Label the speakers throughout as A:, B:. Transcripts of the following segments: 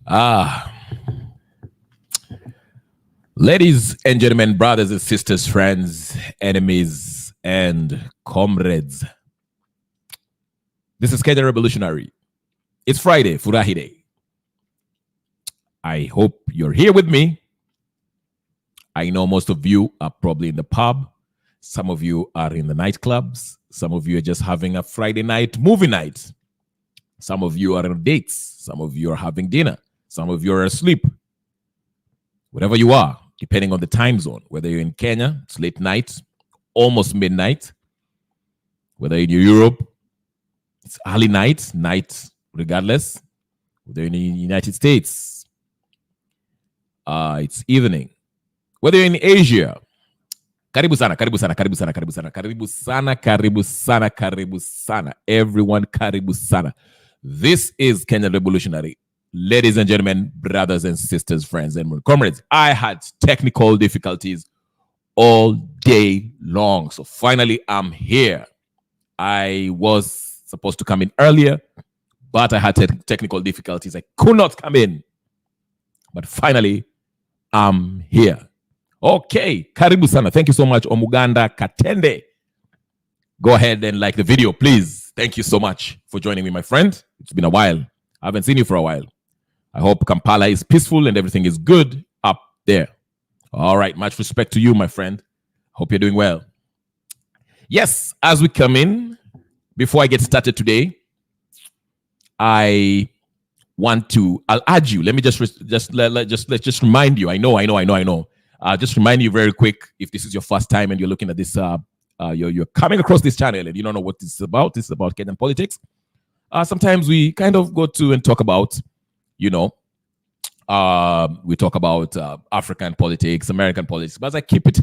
A: Ah, ladies and gentlemen, brothers and sisters, friends, enemies, and comrades. This is Kenyan Revolutionary. It's Friday, Furahi Day. I hope you're here with me. I know most of you are probably in the pub. Some of you are in the nightclubs. Some of you are just having a Friday night movie night. Some of you are on dates. Some of you are having dinner. Some of you are asleep. Wherever you are, depending on the time zone, whether you're in Kenya, it's late night, almost midnight. Whether in Europe, it's early night regardless. Whether in the United States, it's evening. Whether you're in Asia, karibu sana, karibu sana, karibu sana, karibu sana, karibu sana, karibu sana, karibu sana. Everyone, karibu sana. This is Kenyan Revolutionary. Ladies and gentlemen, brothers and sisters, friends and comrades, I had technical difficulties all day long. So finally, I'm here. I was supposed to come in earlier, but I had technical difficulties. I could not come in. But finally, I'm here. Okay, karibu sana. Thank you so much, Omuganda Katende. Go ahead and like the video, please. Thank you so much for joining me, my friend. It's been a while. I haven't seen you for a while. I hope Kampala is peaceful and everything is good up there. All right, much respect to you, my friend. Hope you're doing well. Yes, as we come in, before I get started today, I'll urge you. Let me just remind you. I know. Just remind you very quick, if this is your first time and you're looking at this, you're coming across this channel and you don't know what this is about. This is about Kenyan politics. Sometimes we kind of go to and talk about, we talk about African politics, American politics, but I keep it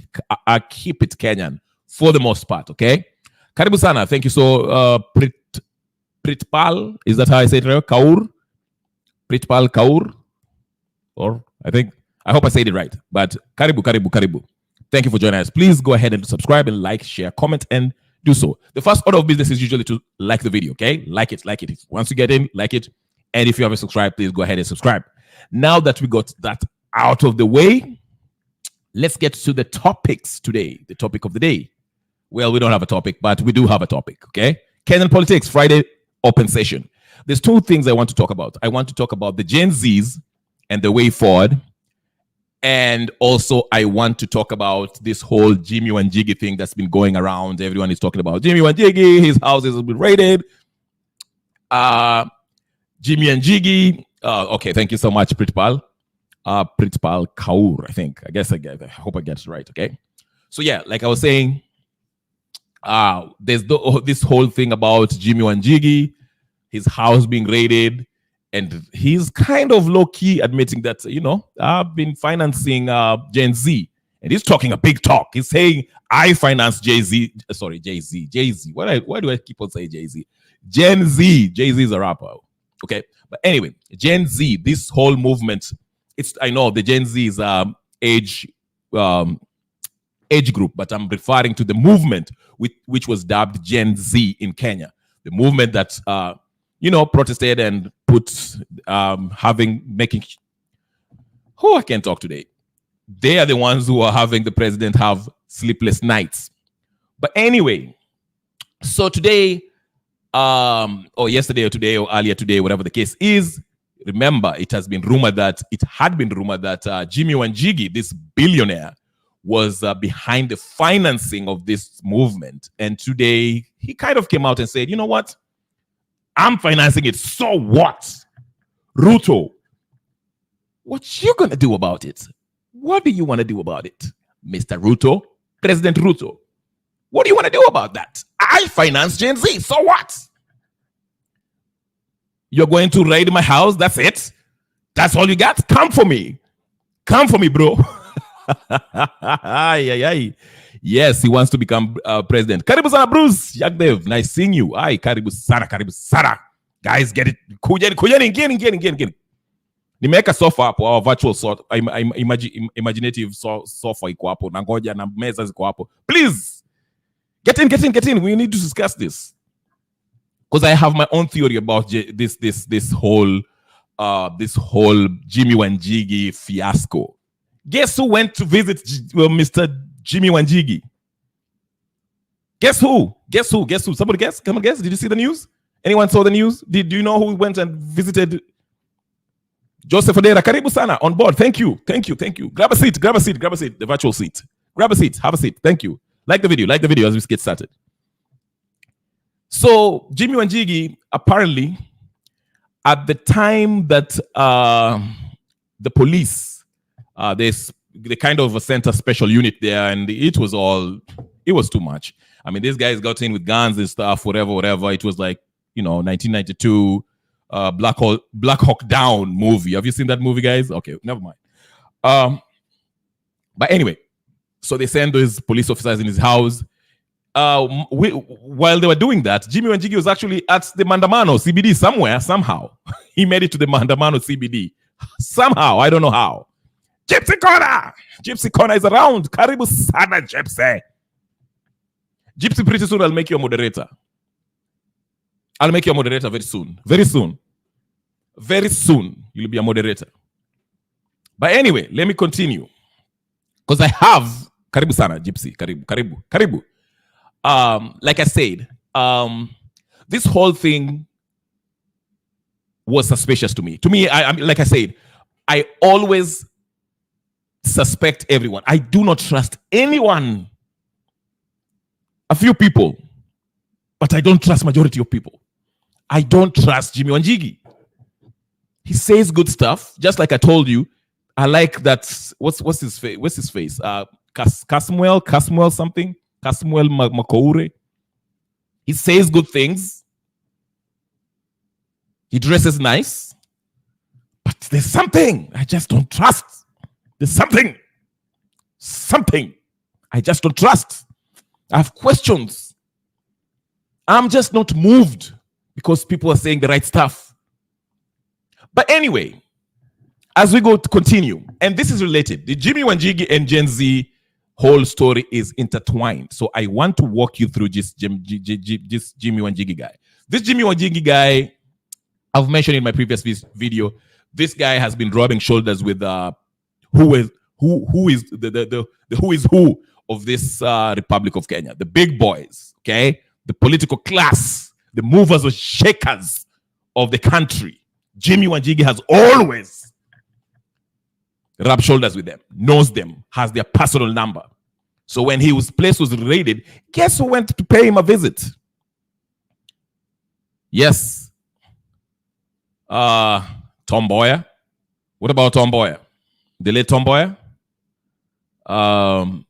A: Kenyan for the most part. Okay, karibu sana. Thank you so Pritpal. Is that how I say it? Kaur, Pritpal Kaur, or I hope I said it right. But karibu. Thank you for joining us. Please go ahead and subscribe and like, share, comment, and do so. The first order of business is usually to like the video. Okay, like it. Once you get in, like it. And if you haven't subscribed, please go ahead and subscribe. Now that we got that out of the way, let's get to the topics today. The topic of the day. Well, we don't have a topic, but we do have a topic, okay? Kenyan politics, Friday open session. There's two things I want to talk about. I want to talk about the Gen Zs and the way forward. And also, I want to talk about this whole Jimmy Wanjigi thing that's been going around. Everyone is talking about Jimmy Wanjigi. His houses have been raided. Jimmy and Jiggy. Okay, thank you so much, Pritpal. Pritpal Kaur, I hope I get it right, okay? So yeah, like I was saying, there's this whole thing about Jimmy Wanjigi, his house being raided, and he's kind of low-key admitting that, I've been financing Gen Z. And he's talking a big talk. He's saying, I finance Jay-Z. Sorry, Jay-Z. Why do I keep on saying Jay-Z? Gen Z. Jay-Z is a rapper. Okay, but anyway, Gen Z, this whole movement, I know the Gen Z is age group, but I'm referring to the movement which was dubbed Gen Z in Kenya. The movement that protested and put I can't talk today. They are the ones who are having the president have sleepless nights. But anyway, so today, yesterday or today or earlier today, whatever the case is, remember, it had been rumored that Jimmy Wanjigi, this billionaire, was behind the financing of this movement. And today, he kind of came out and said, you know what? I'm financing it. So what? Ruto, what you going to do about it? What do you want to do about it, Mr. Ruto? President Ruto, what do you want to do about that? I finance Gen Z. So what? You're going to raid my house? That's it? That's all you got? Come for me. Come for me, bro. Yes, he wants to become president. Karibu sana, Bruce. Yagdev, nice seeing you. Ay, karibu sana. Guys, get it. Kujeni, ngeni. Nimeweka sofa hapo, our virtual sofa, imaginative sofa iko hapo, na ngoja na meza ziko hapo. Please, get in. We need to discuss this. Because I have my own theory about this whole this whole Jimmy Wanjigi fiasco. Guess who went to visit Mr. Jimmy Wanjigi? Guess who? Guess who? Guess who? Somebody guess? Come on, guess. Did you see the news? Anyone saw the news? Do you know who went and visited Joseph Odera? Karibu sana on board. Thank you. Thank you. Thank you. Grab a seat. Grab a seat. Grab a seat. The virtual seat. Grab a seat. Have a seat. Thank you. Like the video. Like the video as we get started. So Jimmy Wanjigi, apparently, at the time that the police, they kind of sent a special unit there, and it was too much. I mean, these guys got in with guns and stuff, whatever. It was like, 1992 Black Hawk Down movie. Have you seen that movie, guys? Okay, never mind. But anyway, so they sent those police officers in his house. While they were doing that, Jimmy Wanjigi was actually at the Mandamano CBD somehow. He made it to the Mandamano CBD. Somehow, I don't know how. Gypsy Corner! Gypsy Corner is around. Karibu sana, Gypsy. Gypsy, pretty soon I'll make you a moderator. I'll make you a moderator very soon. Very soon. Very soon, you'll be a moderator. But anyway, let me continue. Because I have... Karibu sana, Gypsy. Karibu. Like I said, this whole thing was suspicious to me. To me, I like I said, I always suspect everyone. I do not trust anyone. A few people, but I don't trust majority of people. I don't trust Jimmy Wanjigi. He says good stuff, just like I told you. I like that. What's his face? What's his face? Kasmuel something. Kasmuel Makoure. He says good things. He dresses nice. But there's something I just don't trust. There's something I just don't trust. I have questions. I'm just not moved because people are saying the right stuff. But anyway, as we go to continue, and this is related, the Jimmy Wanjigi and Gen Z whole story is intertwined. So I want to walk you through this Jimmy Wanjigi guy. This Jimmy Wanjigi guy, I've mentioned in my previous video, this guy has been rubbing shoulders with who is the who is who of this Republic of Kenya, the big boys, okay, the political class, the movers and shakers of the country. Jimmy Wanjigi has always rubbed shoulders with them, knows them, has their personal number. So when his place was raided, guess who went to pay him a visit? Yes, Tom Mboya. What about Tom Mboya? The late Tom Mboya?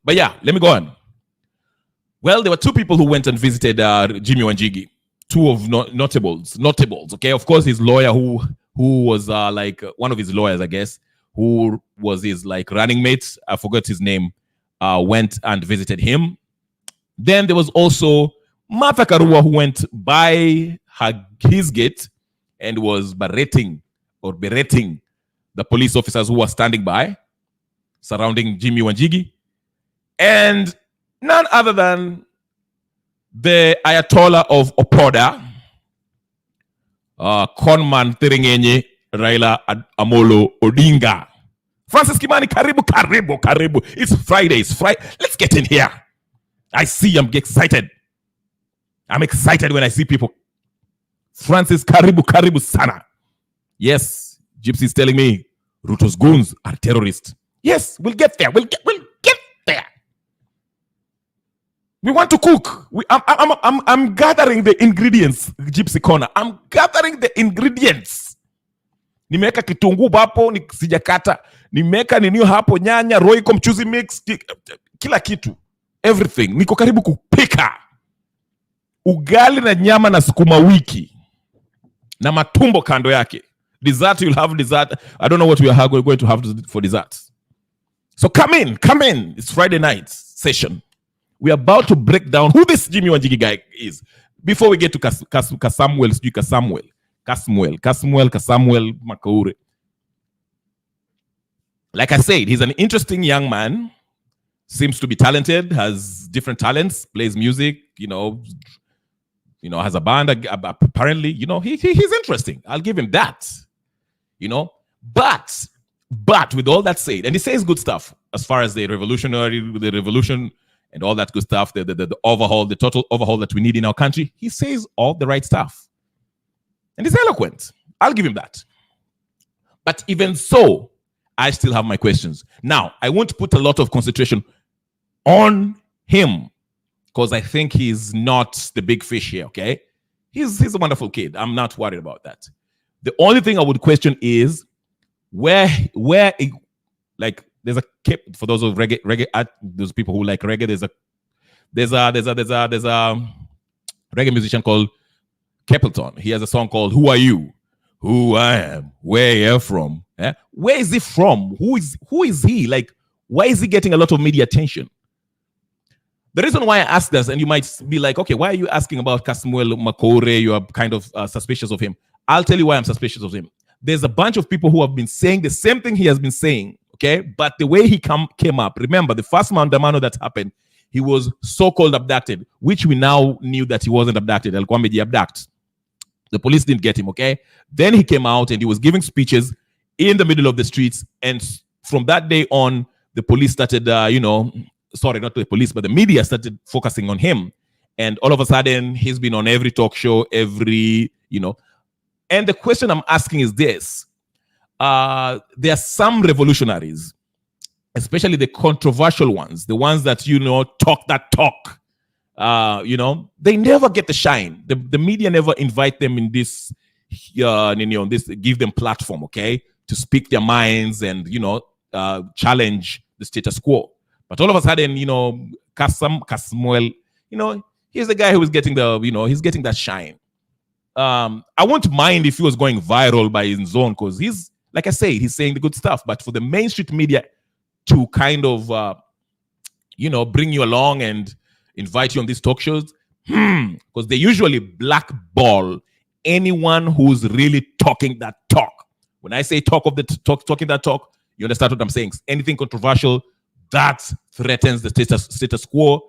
A: But yeah, let me go on. Well, there were two people who went and visited Jimmy Wanjigi. Two of notables. Okay, of course, his lawyer, who was like one of his lawyers, I guess, who was his like running mate. I forgot his name. Went and visited him. Then there was also Martha Karua, who went by his gate and was berating the police officers who were standing by surrounding Jimmy Wanjigi, and none other than the Ayatollah of Opoda, Conman Tiringenye Raila Amolo Odinga. Francis Kimani, karibu. It's Friday. Let's get in here. I'm excited. I'm excited when I see people. Francis, karibu sana. Yes, Gypsy is telling me Ruto's goons are terrorists. Yes, we'll get there. We'll get there. We want to cook. I'm gathering the ingredients, Gypsy Corner. I'm gathering the ingredients. Nimeweka kitunguu hapo, sijakata. Nimeweka nini hapo, nyanya, roiko, mchuzi mix, kila kitu. Everything. Niko karibu kupika. Ugali na nyama na sukuma wiki. Na matumbo kando yake. Dessert, you'll have dessert. I don't know what we are going to have for dessert. So come in. It's Friday night session. We are about to break down who this Jimmy Wanjigi guy is. Before we get to Kasamuel Makaure. Like I said, he's an interesting young man. Seems to be talented, has different talents, plays music, has a band. Apparently, he's interesting. I'll give him that. you know. But with all that said, and he says good stuff as far as the revolution and all that good stuff, the overhaul, the total overhaul that we need in our country. He says all the right stuff. And he's eloquent. I'll give him that. But even so, I still have my questions. Now, I won't put a lot of concentration on him because I think he's not the big fish here, okay? He's a wonderful kid. I'm not worried about that. The only thing I would question is where like there's a for those of reggae those people who like reggae, there's a reggae musician called Capleton. He has a song called Who Are You? Who I am, where you're from. Where is he from? Who is he? Like, why is he getting a lot of media attention? The reason why I ask this, and you might be like, okay, why are you asking about Kasmuel Makore? You are kind of suspicious of him. I'll tell you why I'm suspicious of him. There's a bunch of people who have been saying the same thing he has been saying, okay? But the way he came up, remember, the first Maandamano that happened, he was so-called abducted, which we now knew that he wasn't abducted. Alikuwa amejiabduct. The police didn't get him, okay? Then he came out and he was giving speeches in the middle of the streets. And from that day on, the police started, sorry, not the police, but the media started focusing on him. And all of a sudden, he's been on every talk show, And the question I'm asking is this. There are some revolutionaries, especially the controversial ones, the ones that, talk that talk. They never get the shine. The media never invite them in this, give them platform, okay, to speak their minds and, challenge the status quo. But all of a sudden, Kasmuel, he's the guy who is getting he's getting that shine. I won't mind if he was going viral by his own, because he's, like I say, he's saying the good stuff. But for the mainstream media to kind of, bring you along and invite you on these talk shows, because they usually blackball anyone who's really talking that talk. When I say talking that talk, you understand what I'm saying. Anything controversial that threatens the status quo,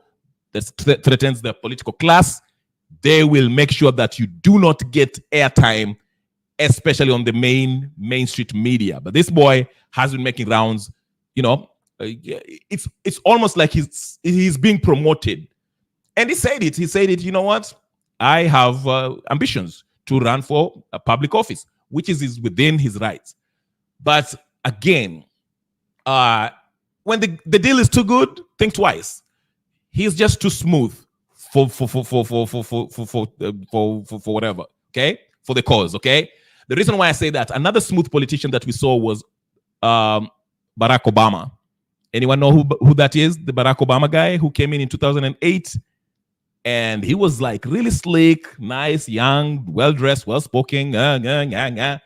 A: that threatens the political class, they will make sure that you do not get airtime, especially on the mainstream media. But this boy has been making rounds. It's almost like he's being promoted. And he said it, you know what? I have ambitions to run for a public office, which is within his rights. But again, when the deal is too good, think twice. He's just too smooth for whatever, okay? For the cause, okay? The reason why I say that, another smooth politician that we saw was Barack Obama. Anyone know who that is? The Barack Obama guy who came in 2008. And he was like really slick, nice, young, well-dressed, well-spoken. Then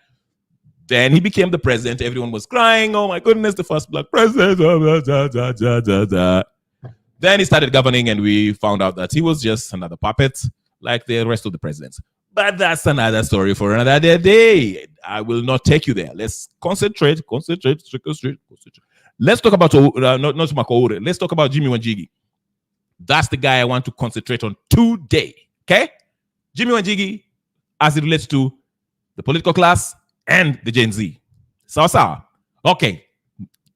A: he became the president. Everyone was crying. Oh my goodness, the first black president. Then he started governing and we found out that he was just another puppet like the rest of the presidents. But that's another story for another day. I will not take you there. Let's concentrate. Let's talk about, not Makoure. Let's talk about Jimmy Wanjigi. That's the guy I want to concentrate on today, okay? Jimmy Wanjigi, as it relates to the political class and the Gen Z. Sawa. Okay.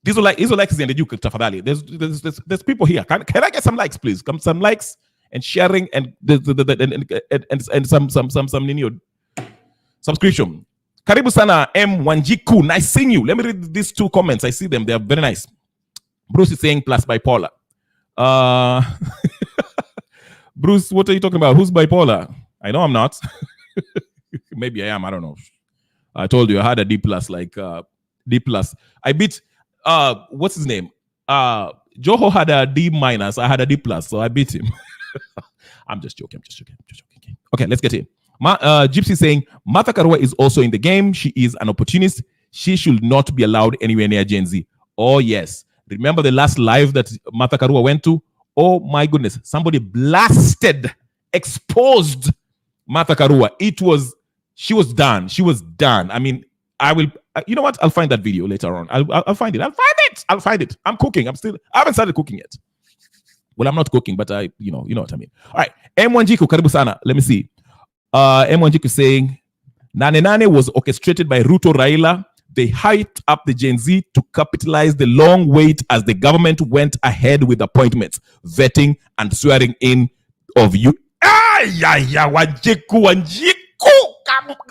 A: These are like in the Duke tafadhali. There's people here. Can I get some likes, please? Some likes and sharing and some subscription. Karibu sana M Wanjiku. Nice seeing you. Let me read these two comments. I see them. They are very nice. Bruce is saying plus bipolar. Bruce, what are you talking about? Who's bipolar? I know I'm not. Maybe I am. I don't know. I told you I had a D plus, like D plus. I beat what's his name? Joho had a D minus. I had a D plus, so I beat him. I'm just joking. Okay, let's get in. Gypsy saying Martha Karua is also in the game. She is an opportunist. She should not be allowed anywhere near Gen Z. Oh yes. Remember the last live that Martha Karua went to? Oh my goodness. Somebody blasted, exposed Martha Karua. She was done. I mean, you know what? I'll find that video later on. I'll find it. I'm cooking. I haven't started cooking yet. Well, I'm not cooking, but you know what I mean. All right. M1Jiku, karibu sana. Let me see. M1Jiku saying, Nane Nane was orchestrated by Ruto Raila They hyped up the Gen Z to capitalize the long wait as the government went ahead with appointments, vetting, and swearing in of you.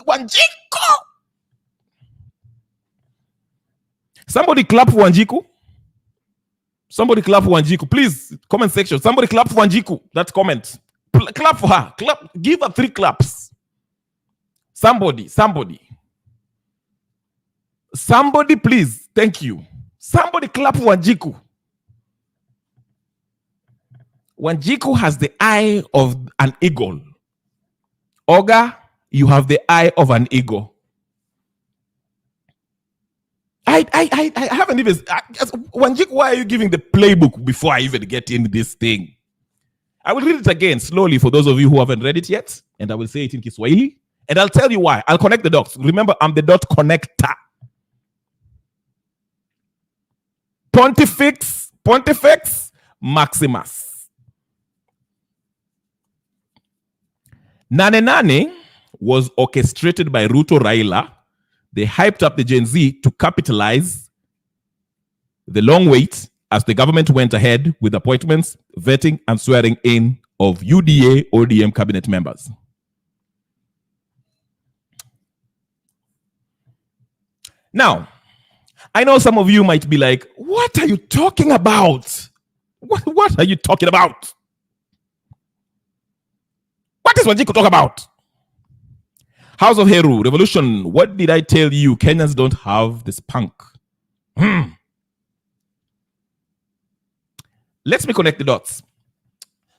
A: Wanjiku. Somebody clap for Wanjiku. Somebody clap for Wanjiku. Please, comment section. Somebody clap for Wanjiku. That's comment. Clap for her. Clap. Give her 3 claps. Somebody, please. Thank you. Somebody clap for Wanjiku. Wanjiku has the eye of an eagle. Oga, you have the eye of an eagle. I haven't even. Wanjiku, why are you giving the playbook before I even get in this thing? I will read it again slowly for those of you who haven't read it yet, and I will say it in Kiswahili, and I'll tell you why. I'll connect the dots. Remember, I'm the dot connector. Pontifex Maximus. Nane Nane was orchestrated by Ruto Raila. They hyped up the Gen Z to capitalize the long wait as the government went ahead with appointments, vetting, and swearing in of UDA ODM cabinet members. Now, I know some of you might be like, what are you talking about? What are you talking about? What is Wanjiku talk about? House of Heru, revolution. What did I tell you? Kenyans don't have the spunk. Let me connect the dots.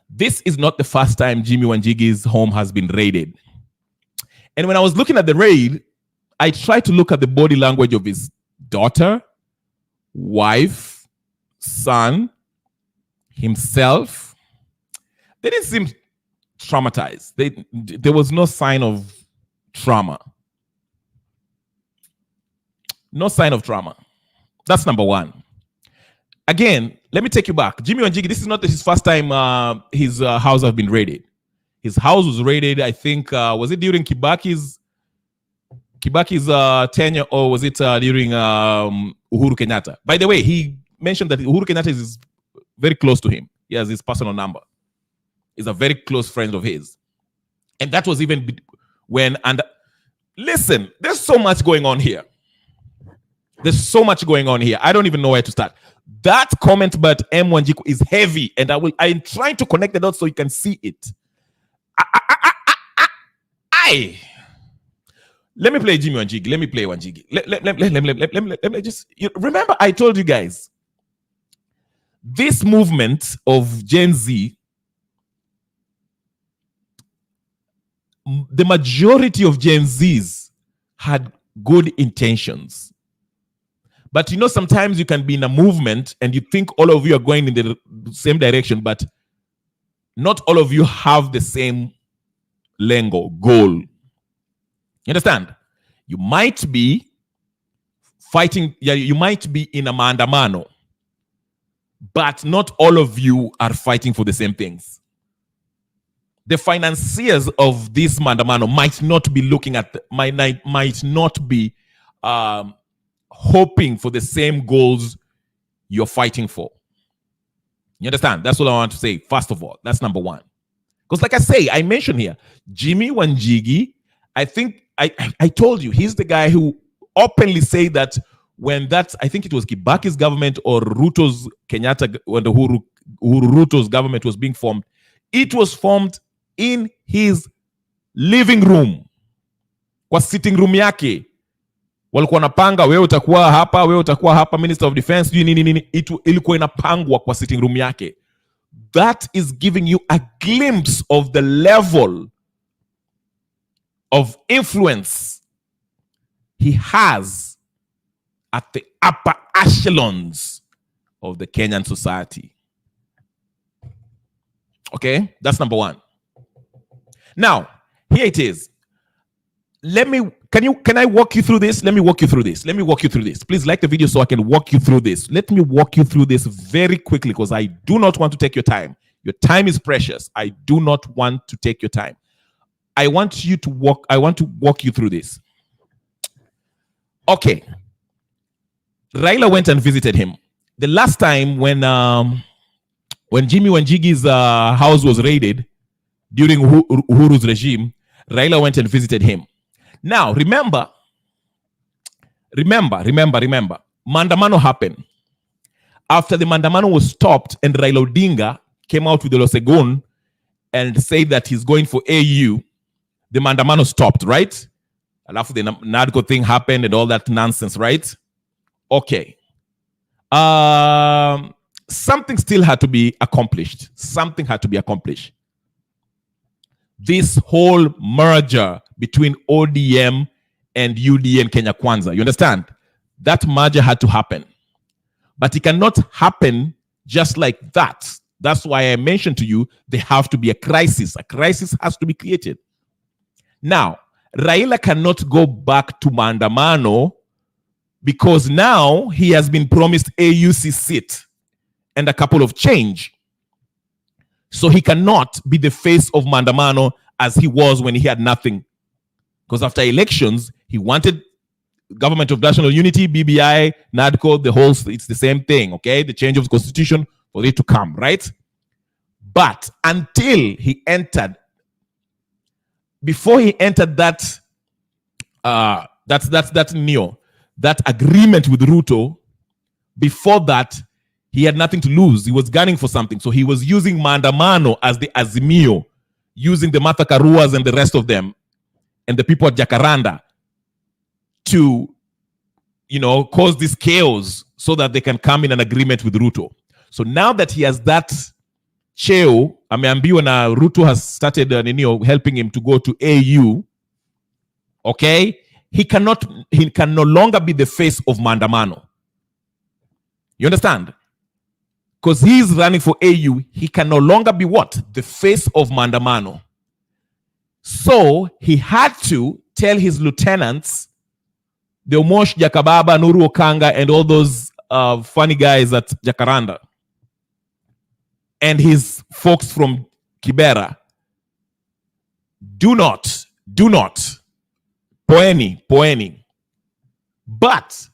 A: This is not the first time Jimmy Wanjigi's home has been raided. And when I was looking at the raid, I tried to look at the body language of his daughter, wife, son, himself. They didn't seem traumatized. There was no sign of trauma. No sign of trauma. That's number one. Again, let me take you back. Jimmy Wanjigi, this is not his first time his house has been raided. His house was raided, I think, was it during Kibaki's tenure, or was it during Uhuru Kenyatta? By the way, he mentioned that Uhuru Kenyatta is very close to him. He has his personal number. He's a very close friend of his. And that was even when, and listen, there's so much going on here. There's so much going on here. I don't even know where to start. That comment about M. Wanjiku is heavy, and I'm trying to connect the dots so you can see it. Let me play Jimmy Wanjigi. Let me play Wanjigi. Let me just remember. I told you guys this movement of Gen Z. The majority of Gen Zs had good intentions. But you know, sometimes you can be in a movement and you think all of you are going in the same direction, but not all of you have the same goal. You understand? You might be fighting, you might be in a maandamano, but not all of you are fighting for the same things. The financiers of this maandamano might not be looking at, might not be hoping for the same goals you're fighting for. You understand? That's what I want to say. First of all, that's number one. Because like I say, I mentioned here, Jimmy Wanjigi, I think I told you, he's the guy who openly said that when that, I think it was Kibaki's government or Ruto's Kenyatta, when the Ruto's government was being formed, it was formed in his living room. Kwa sitting room yake. Walikuwa napanga, wewe utakuwa hapa, Minister of Defense, nini, ilikuwa inapangwa kwa sitting room yake. That is giving you a glimpse of the level of influence he has at the upper echelons of the Kenyan society. Okay, that's number one. Now, here it is. Can I walk you through this? Let me walk you through this. Please like the video so I can walk you through this. Let me walk you through this very quickly because I do not want to take your time. Your time is precious. I do not want to take your time. I want to walk you through this. Okay. Raila went and visited him. The last time when Jimmy Wanjigi's house was raided during Uhuru's regime, Raila went and visited him. Now, remember, Mandamano happened. After the Mandamano was stopped and Raila Odinga came out with the Losegun and said that he's going for AU, the Mandamano stopped, right? And after the NADCO thing happened and all that nonsense, right? Okay. Something still had to be accomplished. Something had to be accomplished. This whole merger between ODM and UDA and Kenya Kwanza, you understand? That merger had to happen. But it cannot happen just like that. That's why I mentioned to you, there have to be a crisis. A crisis has to be created. Now, Raila cannot go back to Mandamano because now he has been promised AUC seat and a couple of change. So he cannot be the face of Mandamano as he was when he had nothing. Because after elections, he wanted Government of National Unity, BBI, NADCO, the whole, it's the same thing, okay? The change of the constitution for it to come, right? But until he entered, before he entered that agreement with Ruto, before that, he had nothing to lose. He was gunning for something. So he was using Mandamano as the Azimio, using the Martha Karuas and the rest of them, and the people at Jacaranda to, cause this chaos so that they can come in an agreement with Ruto. So now that he has that cheo, ameambiwa na Ruto has started helping him to go to AU, okay? He can no longer be the face of Mandamano. You understand? Because he's running for AU, he can no longer be what? The face of Mandamano. So he had to tell his lieutenants, the Omosh Jakababa, Nuru Okanga, and all those funny guys at Jacaranda, and his folks from Kibera, do not, poeni. But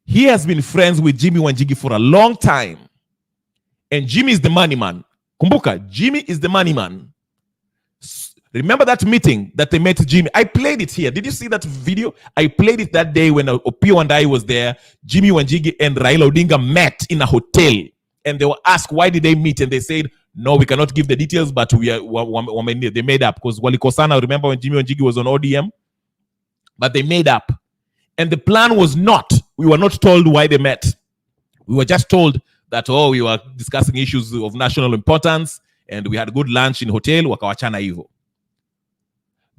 A: he has been friends with Jimmy Wanjigi for a long time. And Jimmy is the money man. Kumbuka, Jimmy is the money man. Remember that meeting that they met Jimmy? I played it here. Did you see that video? I played it that day when Opio and I was there. Jimmy Wanjigi and Raila Odinga met in a hotel. And they were asked, why did they meet? And they said, no, we cannot give the details, but they made up. Because Walikosana, remember when Jimmy Wanjigi was on ODM? But they made up. And the plan was not, we were not told why they met. We were just told that, we were discussing issues of national importance, and we had a good lunch in hotel, wakawachana hivyo.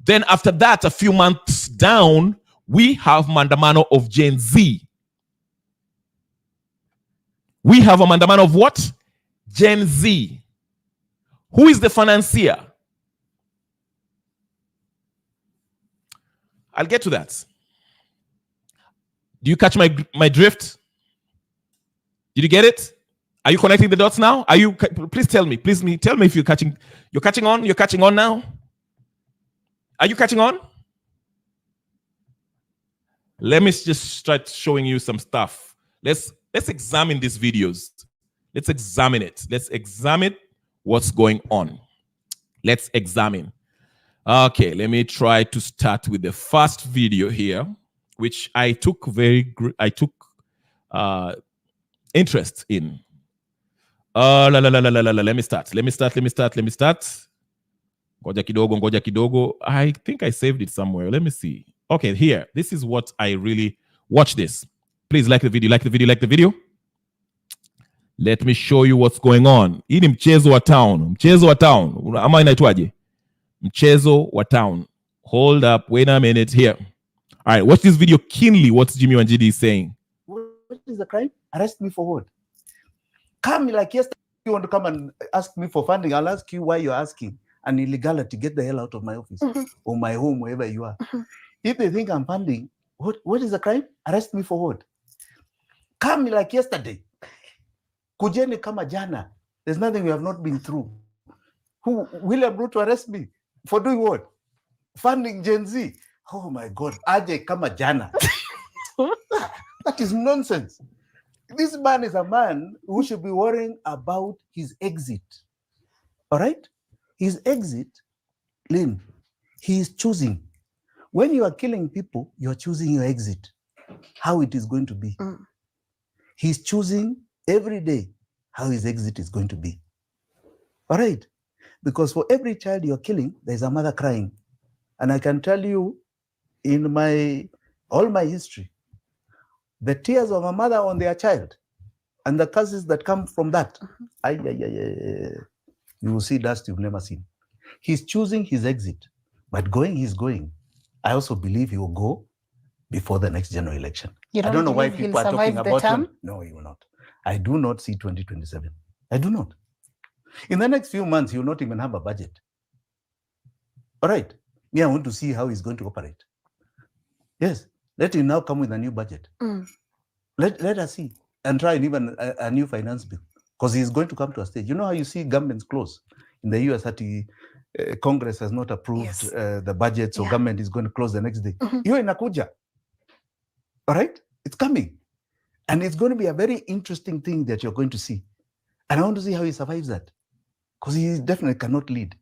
A: Then after that, a few months down, we have Mandamano of Gen Z. We have a Mandamano of what? Gen Z. Who is the financier? I'll get to that. Do you catch my drift? Did you get it? Are you connecting the dots now? Please tell me. Tell me if you're catching. You're catching on? You're catching on now? Are you catching on? Let me just start showing you some stuff. Let's examine these videos. Let's examine it. Let's examine what's going on. Let's examine. Okay, let me try to start with the first video here, which I took interest in. Let me start. Ngoja kidogo. I think I saved it somewhere. Let me see. Okay, here. This is what I really... Watch this. Please like the video. Let me show you what's going on. Hii ni mchezo wa town. Ama inaitwaje? Mchezo wa town. Hold up. Wait a minute here. All right, watch this video keenly. What Jimmy Wanjigi is saying.
B: What is the crime? Arrest me for what? Come like yesterday. You want to come and ask me for funding? I'll ask you why you're asking. An illegality, get the hell out of my office or my home, wherever you are. If they think I'm funding, what is the crime? Arrest me for what? Come like yesterday. Kujeni kama jana. There's nothing we have not been through. Who William Ruto arrest me for doing what? Funding Gen Z. Oh my God. Aje kama jana. That is nonsense. This man is a man who should be worrying about his exit. All right? His exit, Lynn, he is choosing. When you are killing people, you are choosing your exit, how it is going to be. He's choosing every day how his exit is going to be. All right? Because for every child you're killing, there's a mother crying. And I can tell you, in all my history, the tears of a mother on their child and the curses that come from that, you will see dust you've never seen. He's choosing his exit, but going, he's going. I also believe he will go before the next general election.
C: I
B: don't know why people are talking about it. No, he will not. I do not see 2027. I do not. In the next few months, he will not even have a budget. All right. Me, I want to see how he's going to operate. Yes. Let him now come with a new budget. Let us see. And try even a new finance bill. Because he's going to come to a stage. You know how you see governments close? In the US, Congress has not approved the budget, so government is going to close the next day. You're in Akuja. All right? It's coming. And it's going to be a very interesting thing that you're going to see. And I want to see how he survives that. Because he definitely cannot lead.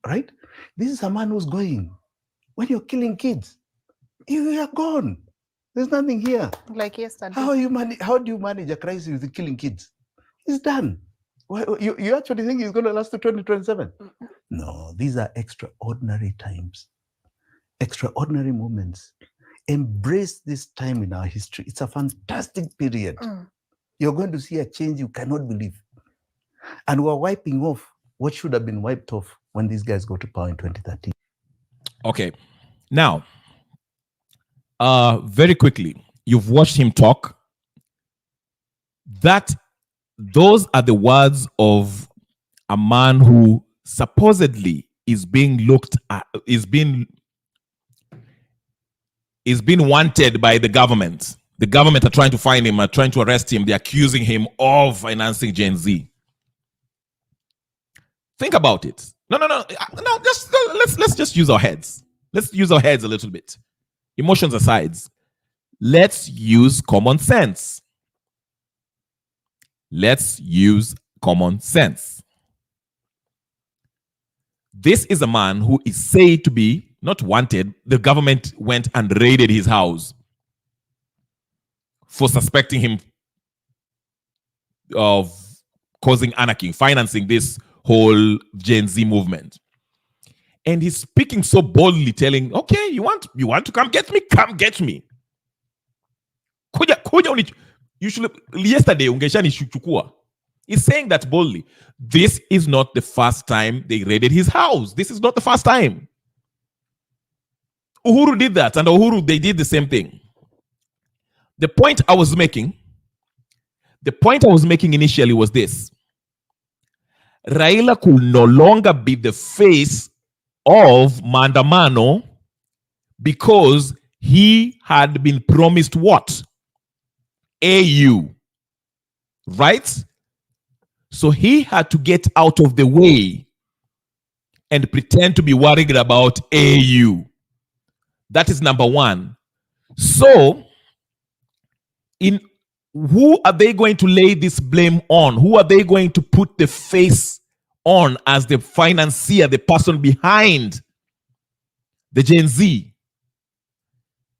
B: Right? This is a man who's going. When you're killing kids, you are gone. There's nothing here.
C: Like yesterday.
B: How do you manage a crisis with killing kids? It's done. You actually think it's going to last to 2027? No, these are extraordinary times, extraordinary moments. Embrace this time in our history. It's a fantastic period. You're going to see a change you cannot believe. And we're wiping off what should have been wiped off when these guys go to power in 2013.
A: Okay. Now, very quickly, you've watched him talk. Those are the words of a man who supposedly is being looked at, is being wanted by the government. The government are trying to find him, are trying to arrest him. They're accusing him of financing Gen Z. Think about it. No. Let's just use our heads. Let's use our heads a little bit. Emotions aside, let's use common sense. Let's use common sense. This is a man who is said to be not wanted. The government went and raided his house for suspecting him of causing anarchy, financing this whole Gen Z movement. And he's speaking so boldly, telling, okay, you want to come get me? Come get me. Yesterday, he's saying that boldly. This is not the first time they raided his house. This is not the first time. Uhuru did that, and Uhuru, they did the same thing. The point I was making initially was this. Raila could no longer be the face of Maandamano because he had been promised what? AU. Right? So he had to get out of the way and pretend to be worried about AU. That is number one. So, who are they going to lay this blame on? Who are they going to put the face on as the financier, the person behind the Gen Z?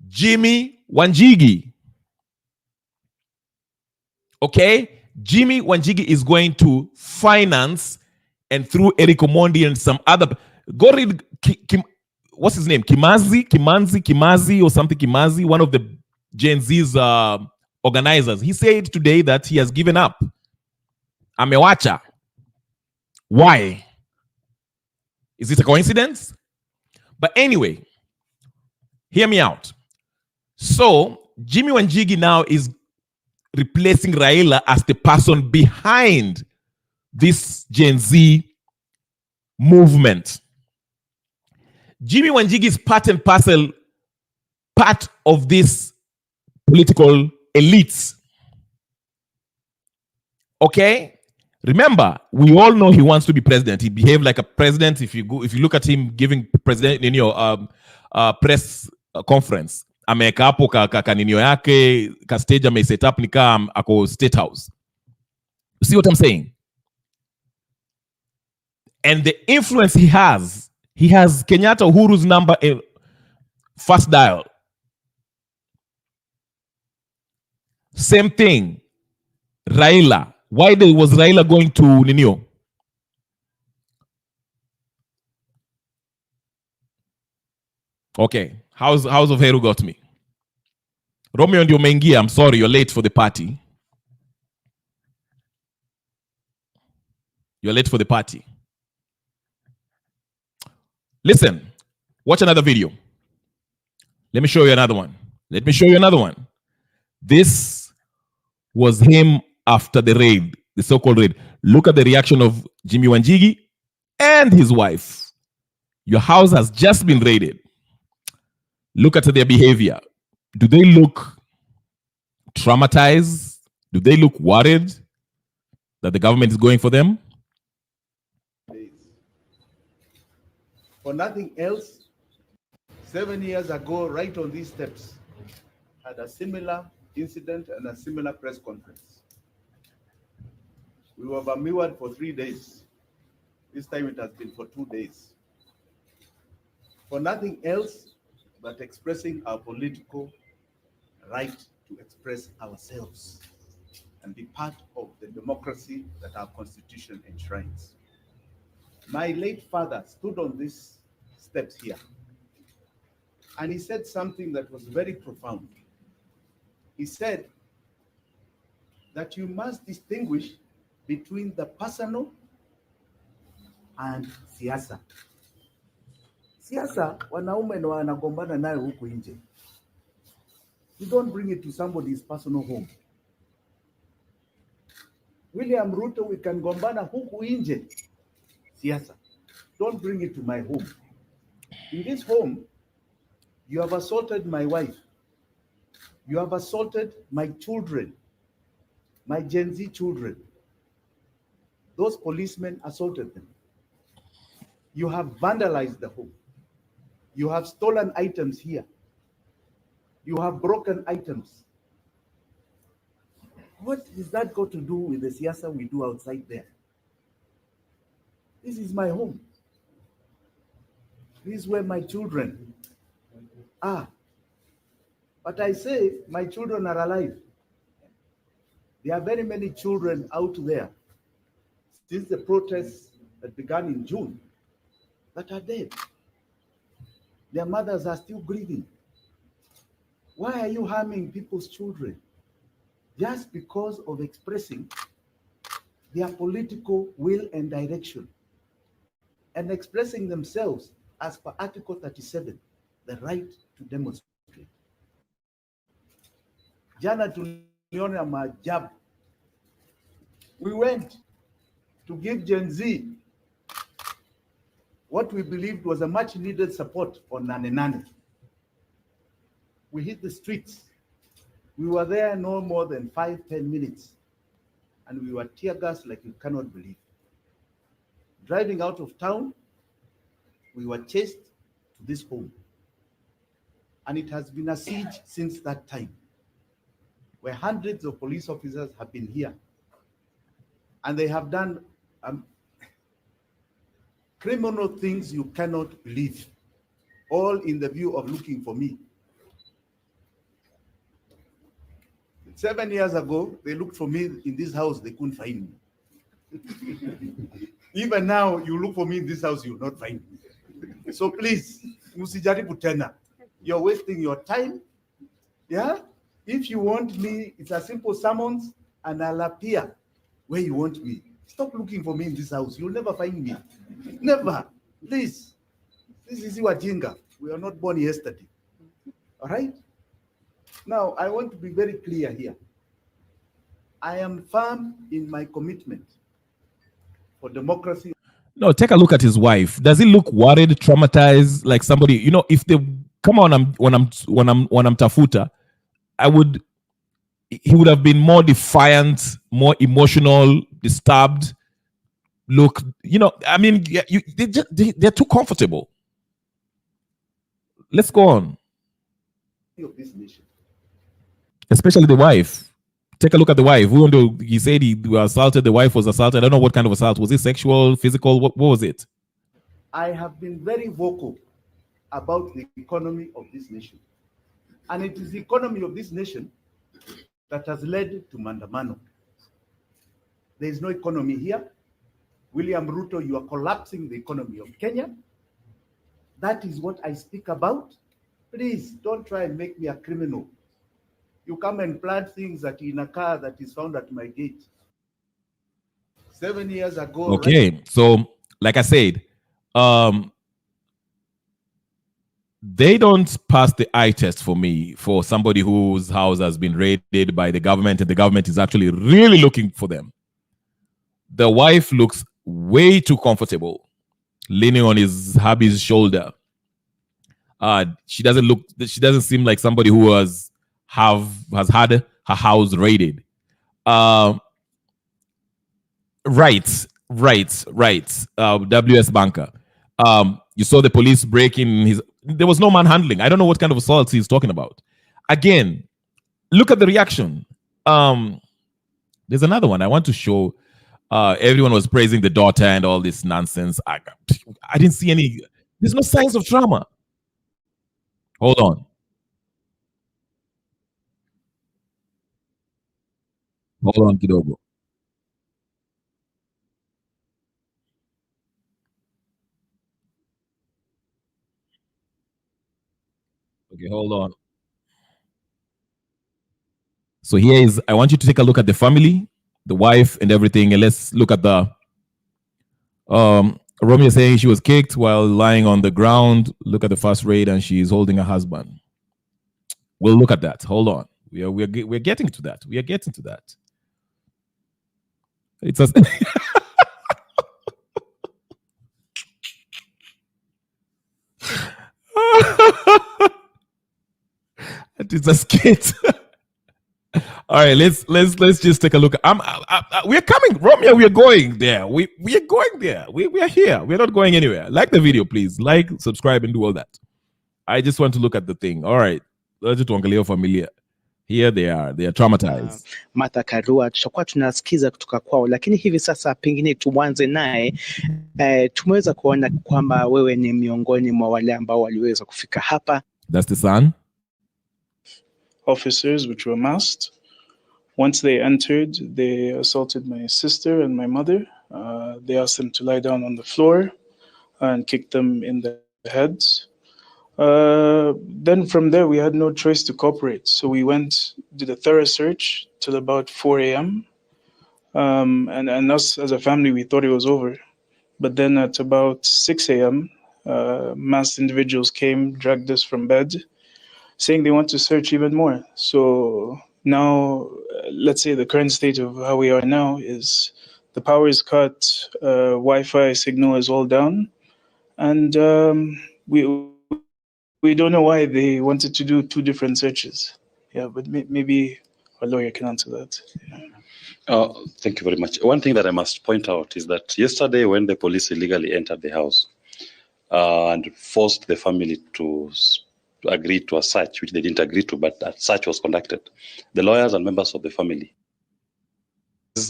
A: Jimmy Wanjigi. Okay? Jimmy Wanjigi is going to finance, and through Eric Omondi and some other, go read what's his name? Kimazi or something. Kimazi, one of the Gen Z's organizers. He said today that he has given up. Amewacha. Why? Is it a coincidence? But anyway, hear me out. So Jimmy Wanjigi now is replacing Raila as the person behind this Gen Z movement. Jimmy Wanjigi is part and parcel, part of this political elites. Okay? Remember, we all know he wants to be president. He behaved like a president. If you look at him giving president in your press conference ameweka hapo kaninio yake ka stage ame set up nika ako State House. You see what I'm saying? And the influence he has Kenyatta Uhuru's number in first dial. Same thing. Raila. Why was Raila going to Ninio? Okay. House of Heru got me. Romeo ndio umeingia. I'm sorry, you're late for the party. You're late for the party. Listen, watch another video. Let me show you another one. This was him after the raid, the so-called raid. Look at the reaction of Jimmy Wanjigi and his wife. Your house has just been raided. Look at their behavior. Do they look traumatized? Do they look worried that the government is going for them?
B: For nothing else, 7 years ago, right on these steps, had a similar incident and a similar press conference. We were vermewed for 3 days. This time it has been for 2 days. For nothing else but expressing our political right to express ourselves and be part of the democracy that our constitution enshrines. My late father stood on these steps here, and he said something that was very profound. He said that you must distinguish between the personal and siasa. Siasa, wanaume ndo wanagombana nayo huku nje. You don't bring it to somebody's personal home. William Ruto, we can gombana huku nje. Siasa. Don't bring it to my home. In this home, you have assaulted my wife. You have assaulted my children, my Gen Z children. Those policemen assaulted them. You have vandalized the home. You have stolen items here. You have broken items. What has that got to do with the siasa we do outside there? This is my home. This is where my children are. But I say my children are alive. There are very many children out there since the protests that began in June that are dead. Their mothers are still grieving. Why are you harming people's children? Just because of expressing their political will and direction and expressing themselves as per Article 37, the right to demonstrate. Jana tuliona maajabu. We went to give Gen Z what we believed was a much needed support on Nane Nane. We hit the streets. We were there no more than 5-10 minutes, and we were tear gassed like you cannot believe. Driving out of town, we were chased to this home. And it has been a siege since that time, where hundreds of police officers have been here. And they have done criminal things you cannot believe, all in the view of looking for me. 7 years ago, they looked for me in this house, they couldn't find me. Even now, you look for me in this house, you will not find me. So please, musijaribu tena. You're wasting your time. Yeah? If you want me, it's a simple summons and I'll appear where you want me. Stop looking for me in this house. You'll never find me. Never. Please. This is Wajinga. We are not born yesterday. All right? Now, I want to be very clear here. I am firm in my commitment for democracy.
A: No, take a look at his wife. Does he look worried, traumatized, like somebody? You know, if they come on, when I'm tafuta, he would have been more defiant, more emotional, disturbed. Look, you know, I mean, they're too comfortable. Let's go on.
B: of this nation.
A: Especially the wife. Take a look at the wife. He said he was assaulted. The wife was assaulted. I don't know what kind of assault. Was it sexual, physical? What was it?
B: I have been very vocal about the economy of this nation. And it is the economy of this nation that has led to Mandamano. There is no economy here. William Ruto, you are collapsing the economy of Kenya. That is what I speak about. Please don't try and make me a criminal. You come and plant things that in a car that is found at my gate. 7 years ago.
A: Okay, right? So like I said, they don't pass the eye test for me, for somebody whose house has been raided by the government and the government is actually really looking for them. The wife looks way too comfortable, leaning on his hubby's shoulder. She doesn't seem like somebody who has had her house raided. Right. WS Banker. You saw the police breaking his. There was no manhandling. I don't know what kind of assaults he's talking about. Again, look at the reaction. There's another one I want to show. Everyone was praising the daughter and all this nonsense. I didn't see any. There's no signs of trauma. Hold on. Hold on, Kidogo. Okay, hold on. So here is, I want you to take a look at the family, the wife and everything, and let's look at the Romeo saying she was kicked while lying on the ground. Look at the first raid and she's holding her husband. We'll look at that. Hold on. We're getting to that. We are getting to that. It's a it's a skit. All right, let's just take a look. We're coming, Romeo. We are going there. We are going there. We are here. We're not going anywhere. Like the video, please. Like, subscribe, and do all that. I just want to look at the thing. All right, let's tuangalie familia. Here they are traumatized.
C: Martha Karua tutakuwa tunasikiza kutoka kwao, lakini hivi sasa pengine tuanze naye. Tumeweza kuona kwamba wewe ni miongoni mwa wale ambao waliweza kufika hapa.
A: That's the son.
D: Officers which were masked. Once they entered, they assaulted my sister and my mother. They asked them to lie down on the floor and kicked them in the heads. Then from there, we had no choice to cooperate. So we did a thorough search till about 4 a.m. And us as a family, we thought it was over. But then at about 6 a.m., masked individuals came, dragged us from bed, saying they want to search even more. So now, let's say the current state of how we are now is the power is cut, Wi-Fi signal is all down, and we don't know why they wanted to do 2 different searches. Yeah, but maybe a lawyer can answer that.
E: Yeah. Thank you very much. One thing that I must point out is that yesterday when the police illegally entered the house and forced the family to agree to a search, which they didn't agree to, but a search was conducted, the lawyers and members of the family.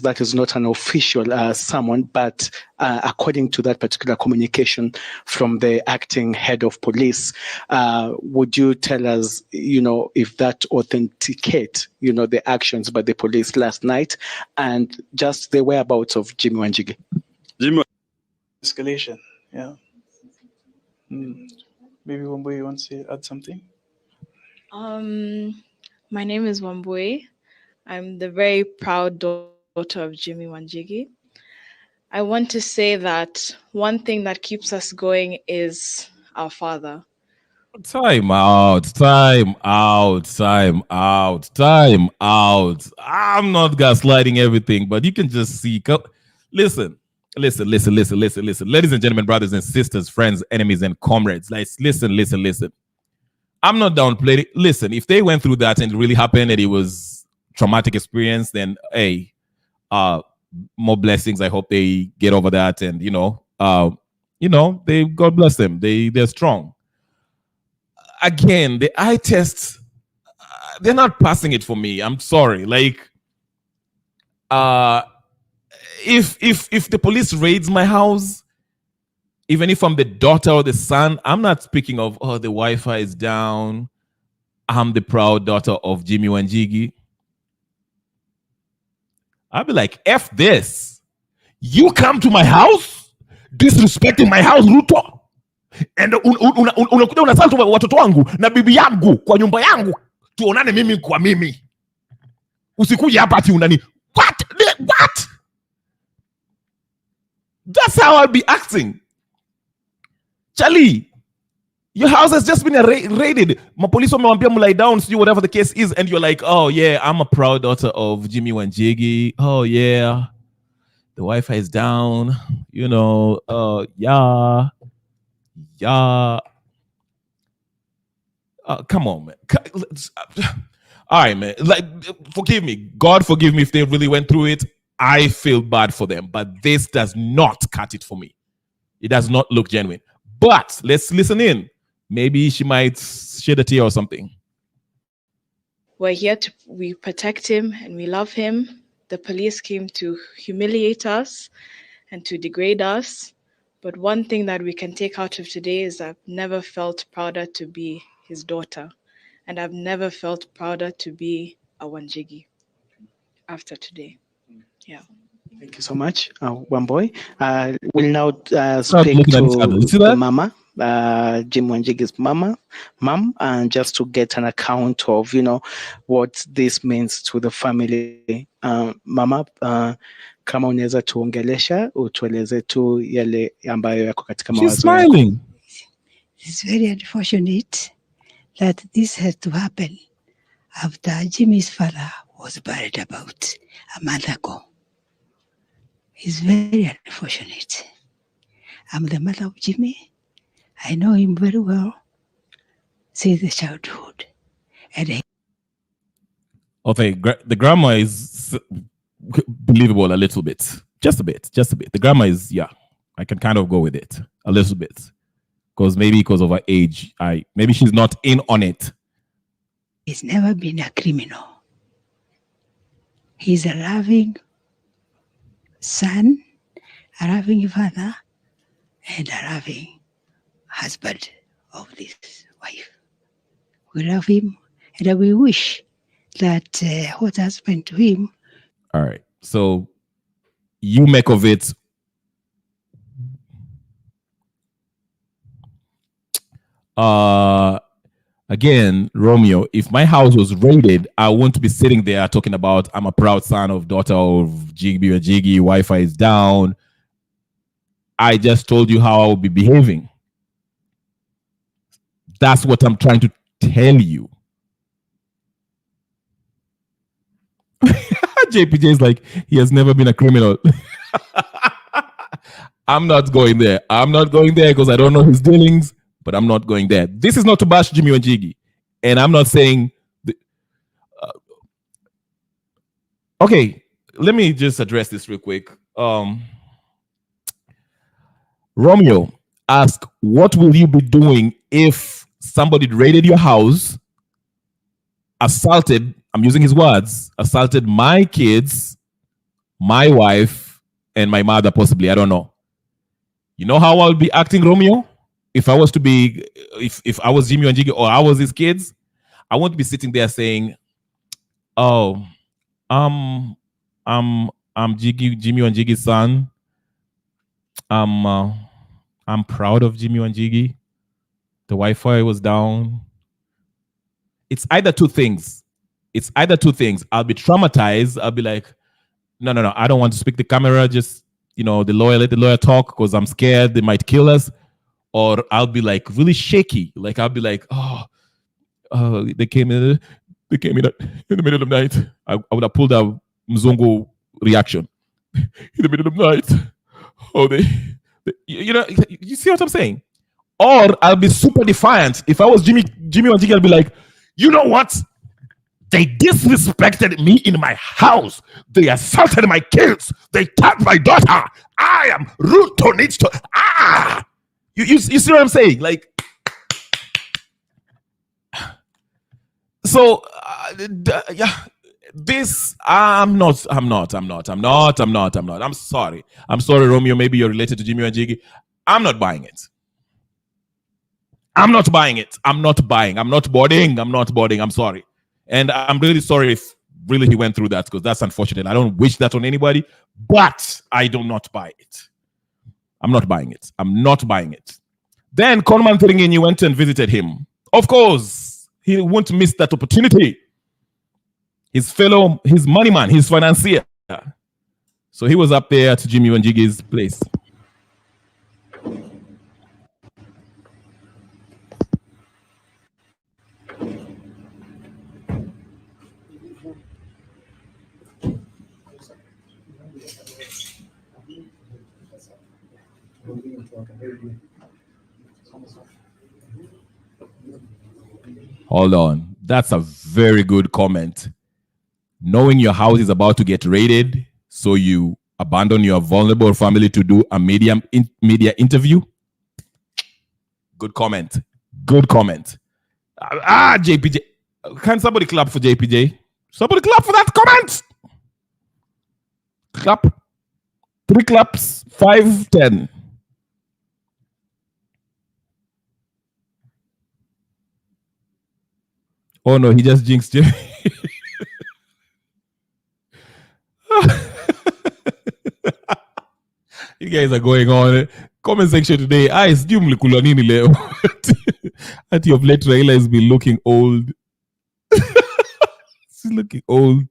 C: That is not an official summon, but according to that particular communication from the acting head of police, would you tell us, if that authenticates, the actions by the police last night and just the whereabouts of Jimmy Wanjigi?
D: Escalation, yeah. Maybe Wambui wants to add something.
F: My name is Wambui. I'm the very proud daughter of Jimmy Wanjigi. I want to say that one thing that keeps us going is our father.
A: Time out. I'm not gaslighting everything, but you can just see. Listen. Ladies and gentlemen, brothers and sisters, friends, enemies, and comrades. Like, listen. I'm not downplaying it. Listen, if they went through that and it really happened and it was traumatic experience, then hey, more blessings. I hope they get over that, and they God bless them. They're strong. Again, the eye test they're not passing it for me. I'm sorry. Like, if the police raids my house, even if I'm the daughter or the son, I'm not speaking of, oh, the Wi-Fi is down, I'm the proud daughter of Jimmy Wanjigi. I'll be like, F this. You come to my house, disrespecting my house, Ruto. And unakuja unasaltu watoto wangu na bibi yangu kwa nyumba yangu. Tuonane mimi kwa mimi. Usikuja hapa ati unani. What? That's how I'll be acting. Charlie, your house has just been raided. My police wamewambia lie down, see whatever the case is, and you're like, oh yeah, I'm a proud daughter of Jimmy Wanjigi. Oh yeah, the Wi-Fi is down. You know, yeah. Come on, man. All right, man. Like, forgive me. God forgive me if they really went through it. I feel bad for them, but this does not cut it for me. It does not look genuine. But let's listen in. Maybe she might shed a tear or something.
F: We're here we protect him and we love him. The police came to humiliate us and to degrade us. But one thing that we can take out of today is I've never felt prouder to be his daughter. And I've never felt prouder to be a Wanjigi after today. Yeah.
C: Thank you so much, Wamboy. We'll now speak to the mama, Jim Wanjigi's mom, and just to get an account of, what this means to the family. Mama, kama unaweza tuongelesha, utueleze tu yale ambayo yako katika mawazo.
A: She's smiling.
G: It's very unfortunate that this has to happen after Jimmy's father was buried about a month ago. It's very unfortunate. I'm the mother of Jimmy. I know him very well since the childhood. And
A: okay, the grammar is believable a little bit. Just a bit. The grammar is, yeah, I can kind of go with it a little bit. Because of her age, maybe she's not in on it.
G: He's never been a criminal. He's a loving son, a loving father, and a loving husband of this wife. We love him, and we wish that what happened to him.
A: All right. So you make of it. Again, Romeo, if my house was raided, I wouldn't be sitting there talking about I'm a proud son of daughter of Jigby or Jiggy, Wi-Fi is down. I just told you how I would be behaving. That's what I'm trying to tell you. JPJ is like, he has never been a criminal. I'm not going there. Because I don't know his dealings. But I'm not going there. This is not to bash Jimmy Wanjigi. And I'm not saying... okay, let me just address this real quick. Romeo asked, what will you be doing if somebody raided your house, assaulted, I'm using his words, assaulted my kids, my wife, and my mother possibly, I don't know. You know how I'll be acting, Romeo? If I was to be, if I was Jimmy Wanjigi or I was his kids, I won't be sitting there saying, "Oh, I'm Jimmy Wanjigi's son. I'm proud of Jimmy Wanjigi. The Wi-Fi was down." It's either two things. I'll be traumatized. I'll be like, no, I don't want to speak to the camera. Just let the lawyer talk because I'm scared they might kill us. Or I'll be like really shaky. Like I'll be like, they came in the middle of the night. I would have pulled a Mzungu reaction. In the middle of the night. Oh, you see what I'm saying? Or I'll be super defiant. If I was Jimmy Wanjigi, I'll be like, you know what? They disrespected me in my house. They assaulted my kids. They touched my daughter. I am Ruto needs to You see what I'm saying? Like, So yeah, this I'm sorry. I'm sorry, Romeo. Maybe you're related to Jimmy Wanjigi. I'm not buying it. I'm not buying it. I'm not buying. I'm not boarding. I'm not boarding. I'm sorry. And I'm really sorry if really he went through that, because that's unfortunate. I don't wish that on anybody, but I do not buy it. I'm not buying it. I'm not buying it. Then Coleman Thiringin, you went and visited him. Of course, he won't miss that opportunity. His money man, his financier. So he was up there at Jimmy Wanjigi's place. Hold on. That's a very good comment. Knowing your house is about to get raided, so you abandon your vulnerable family to do a media interview. Good comment. Good comment. JPJ. Can somebody clap for JPJ? Somebody clap for that comment. Clap. 3 claps. 5, 10. Oh no, he just jinxed you. You guys are going on. Comment section today. I assume mlikula nini leo. At your late Raila has been looking old. She's looking old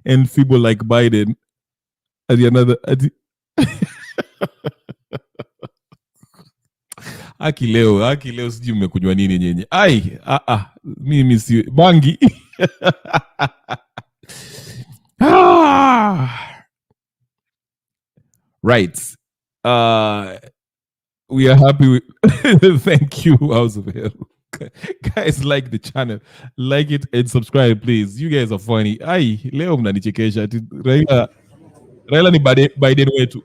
A: and feeble like Biden. At the another. Aki leo sijui mmekunywa nini nyenye. Mimi si bangi. Right. We are happy with thank you, House of Hell. Guys, like the channel, like it and subscribe, please. You guys are funny. Leo mnanichekesha. Raila ni Biden wetu.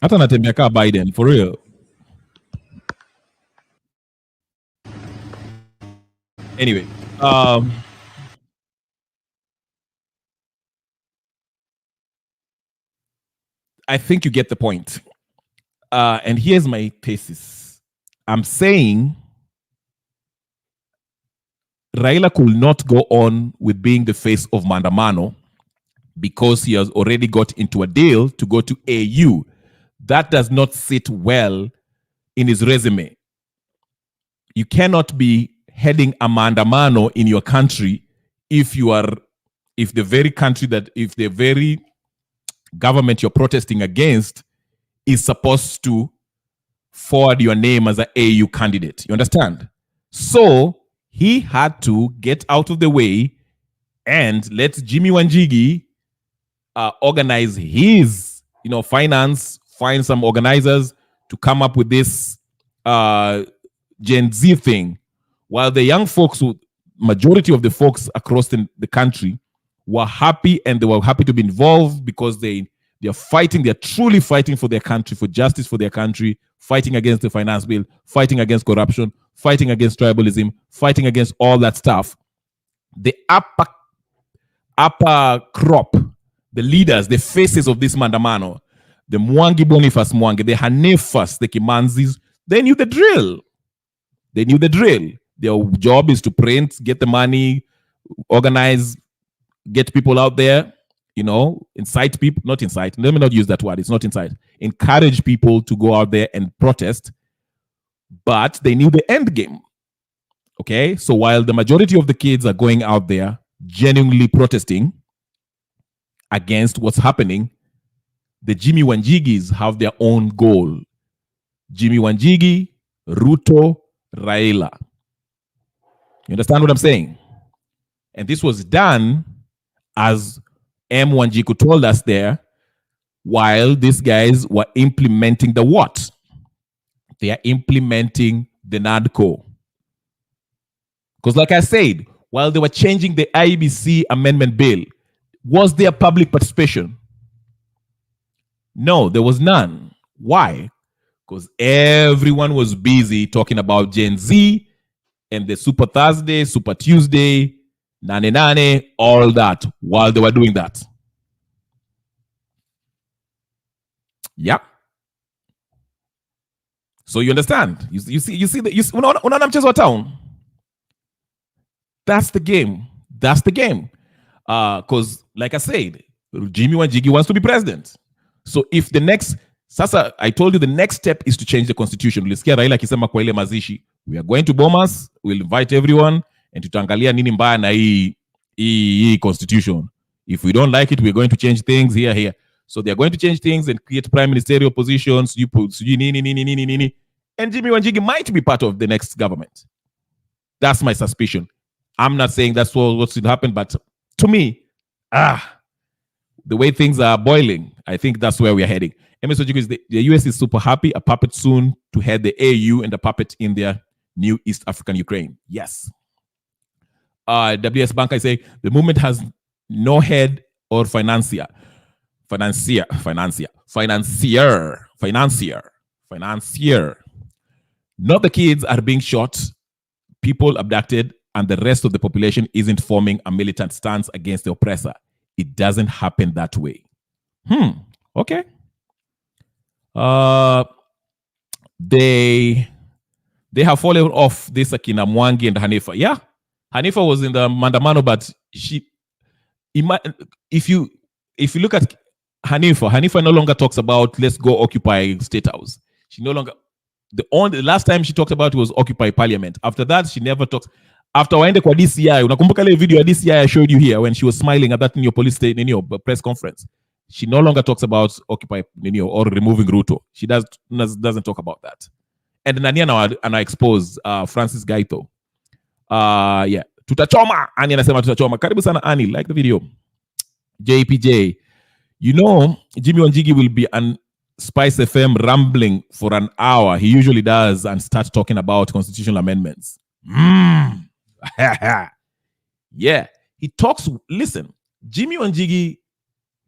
A: Hata natembea kaa Biden, for real. Anyway, I think you get the point. And here's my thesis. I'm saying Raila could not go on with being the face of Mandamano because he has already got into a deal to go to AU. That does not sit well in his resume. You cannot be heading a Mandamano in your country if the very government you're protesting against is supposed to forward your name as an AU candidate. You understand? So he had to get out of the way and let Jimmy Wanjigi organize his, finance, find some organizers to come up with this Gen Z thing. While the young folks, majority of the folks across the country were happy, and they were happy to be involved because they're fighting, they're truly fighting for their country, for justice for their country, fighting against the finance bill, fighting against corruption, fighting against tribalism, fighting against all that stuff. The upper crop, the leaders, the faces of this Mandamano, the Mwangi Boniface Mwangi, the Hanefas, the Kimanzis, they knew the drill. Their job is to print, get the money, organize, get people out there, incite people, not incite, let me not use that word, it's not incite, encourage people to go out there and protest, but they knew the end game. Okay, so while the majority of the kids are going out there genuinely protesting against what's happening, the Jimmy Wanjigis have their own goal. Jimmy Wanjigi, Ruto, Raila. You understand what I'm saying? And this was done, as M. Wanjiku told us there, while these guys were implementing the what? They are implementing the NADCO. Because like I said, while they were changing the IBC amendment bill, was there public participation? No, there was none. Why? because everyone was busy talking about Gen Z and the Super Thursday, Super Tuesday, Nane Nane, all that while they were doing that. Yeah. So you understand? You see unaona mchezo wa town? That's the game. That's the game. Because like I said, Jimmy Wanjigi wants to be president. So if the next sasa, I told you the next step is to change the constitution. Ulisikia Raila akisema kwa ile mazishi, we are going to Bomas, we'll invite everyone and tutaangalia nini mbaya na hii constitution. If we don't like it, we're going to change things here. So they're going to change things and create prime ministerial positions. Nini. And Jimmy Wanjigi might be part of the next government. That's my suspicion. I'm not saying that's what's going to happen, but to me, the way things are boiling, I think that's where we're heading. MS Ojukwu is the US is super happy, a puppet soon to head the AU and a puppet in their new East African Ukraine. Yes. WS Bank, I say, the movement has no head or financier. Not the kids are being shot, people abducted, and the rest of the population isn't forming a militant stance against the oppressor. It doesn't happen that way. Okay. They have fallen off this Akina Mwangi and Hanifa. Yeah. Hanifa was in the Mandamano, but if you look at Hanifa no longer talks about let's go occupy State House. She no longer, the last time she talked about was occupy Parliament. After that, she never talks. After waende kwa DCI, unakumbuka ile video ya DCI I showed you here when she was smiling at that in your police state, in your press conference. She no longer talks about occupy or removing Ruto. She doesn't talk about that. And nani ana expose Francis Gaito. Yeah. Tutachoma. Ani anasema tutachoma. Karibu sana Ani, like the video. JPJ. You know, Jimmy Wanjigi will be on Spice FM rambling for an hour. He usually does and start talking about constitutional amendments. Yeah. He talks, listen, Jimmy Wanjigi,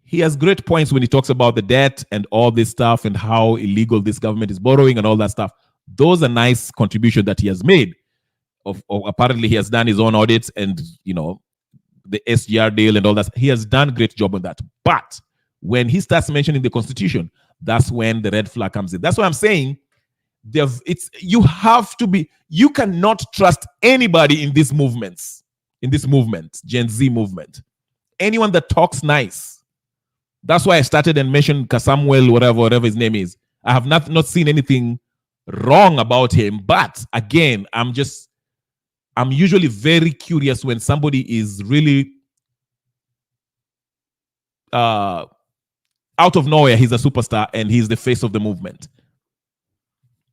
A: he has great points when he talks about the debt and all this stuff and how illegal this government is borrowing and all that stuff. Those are nice contributions that he has made. Apparently, he has done his own audits and, the SGR deal and all that. He has done a great job on that. But when he starts mentioning the Constitution, that's when the red flag comes in. That's why I'm saying you cannot trust anybody in these movements, Gen Z movement. Anyone that talks nice. That's why I started and mentioned Kasamuel, whatever his name is. I have not seen anything wrong about him. But again, I'm usually very curious when somebody is really out of nowhere, he's a superstar and he's the face of the movement.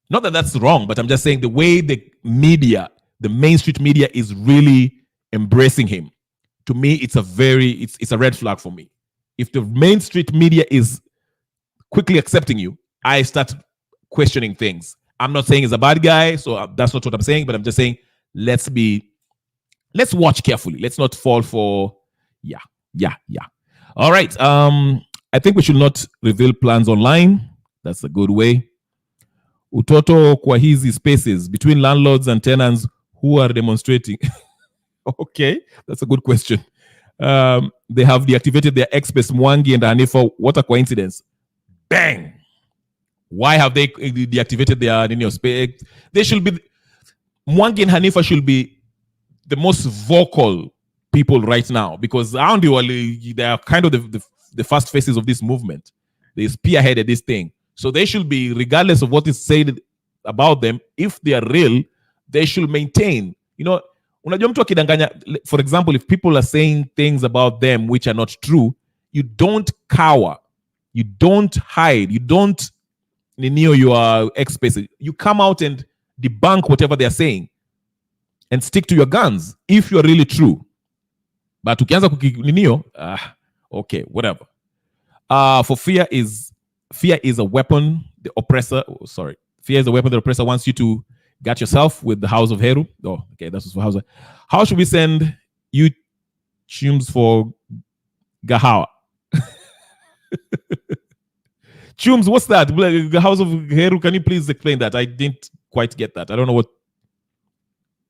A: Not that that's wrong, but I'm just saying the way the media, the mainstream media is really embracing him. To me, it's a red flag for me. If the mainstream media is quickly accepting you, I start questioning things. I'm not saying he's a bad guy, so that's not what I'm saying, but I'm just saying let's watch carefully. Let's not fall for yeah. All right. I think we should not reveal plans online. That's a good way. Utoto kwa hizi spaces between landlords and tenants who are demonstrating. Okay, that's a good question. They have deactivated their ex-space Mwangi and Hanifa. What a coincidence. Bang. Why have they deactivated their space? They should be, Mwangi and Hanifa should be the most vocal people right now because they are kind of the first faces of this movement. They spearheaded this thing. So they should be, regardless of what is said about them, if they are real, they should maintain. Unajua mtu akidanganya, for example, if people are saying things about them which are not true, you don't cower, you don't hide, you don't renew your ex-space. You come out and debunk whatever they are saying and stick to your guns if you're really true. But ukianza kukinio, okay, whatever. For fear is a weapon. Fear is a weapon the oppressor wants you to get yourself with the House of Heru. Oh, okay, that's for House. How should we send you tunes for Gahawa? Chums, what's that? The House of Heru, can you please explain that? I didn't quite get that. I don't know what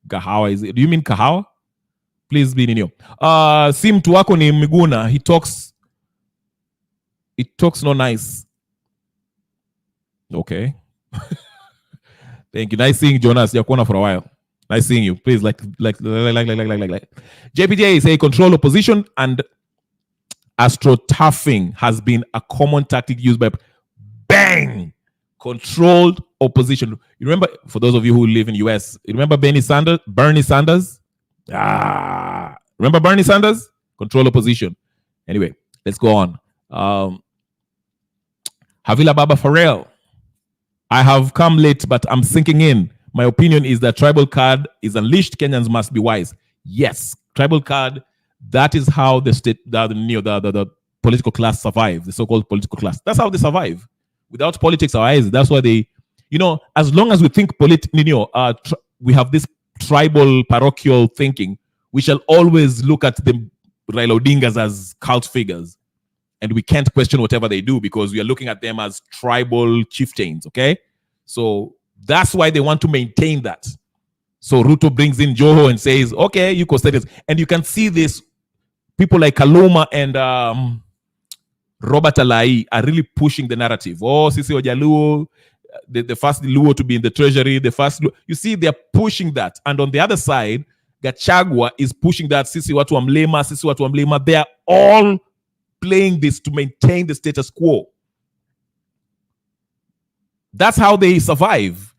A: Gahawa is. Do you mean Kahawa? Please be in you. Si mtu wako ni Miguna. He talks no nice. Okay. Thank you. Nice seeing Jonas. Yakuona for a while. Nice seeing you. Please like. JPJ say control opposition and astroturfing has been a common tactic used by bang controlled opposition. You remember, for those of you who live in US, you remember Bernie Sanders? Remember Bernie Sanders? Control opposition. Anyway, let's go on. Havila Baba Farrell. I have come late, but I'm sinking in. My opinion is that tribal card is unleashed. Kenyans must be wise. Yes, tribal card. That is how the state, the political class survive. The so-called political class. That's how they survive. Without politics or eyes, that's why they, as long as we think we have this tribal parochial thinking, we shall always look at the Raila Odingas as cult figures. And we can't question whatever they do because we are looking at them as tribal chieftains, okay? So that's why they want to maintain that. So Ruto brings in Joho and says, okay, you custodians. And you can see this, people like Kaluma and Robert Alai are really pushing the narrative. Oh, Sisi Ojaluo, the first Luo to be in the treasury, the first Luo. You see, they're pushing that. And on the other side, Gachagua is pushing that Sisi Watu wa Mlima. They are all playing this to maintain the status quo. That's how they survive.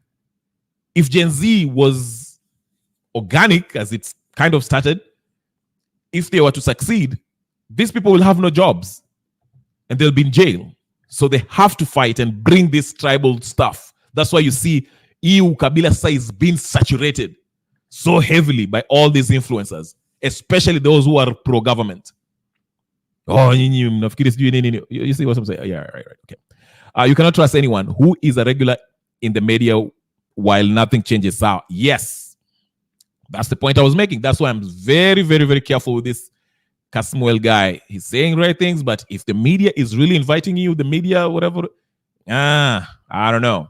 A: If Gen Z was organic, as it's kind of started, if they were to succeed, these people will have no jobs and they'll be in jail. So they have to fight and bring this tribal stuff. That's why you see EU Kabila Sasa is being saturated so heavily by all these influencers, especially those who are pro-government. Oh, you see what I'm saying? Yeah, right. Okay. You cannot trust anyone who is a regular in the media while nothing changes out. Yes. That's the point I was making. That's why I'm very, very, very careful with this Kasmuel guy. He's saying right things, but if the media is really inviting you, the media, whatever, I don't know.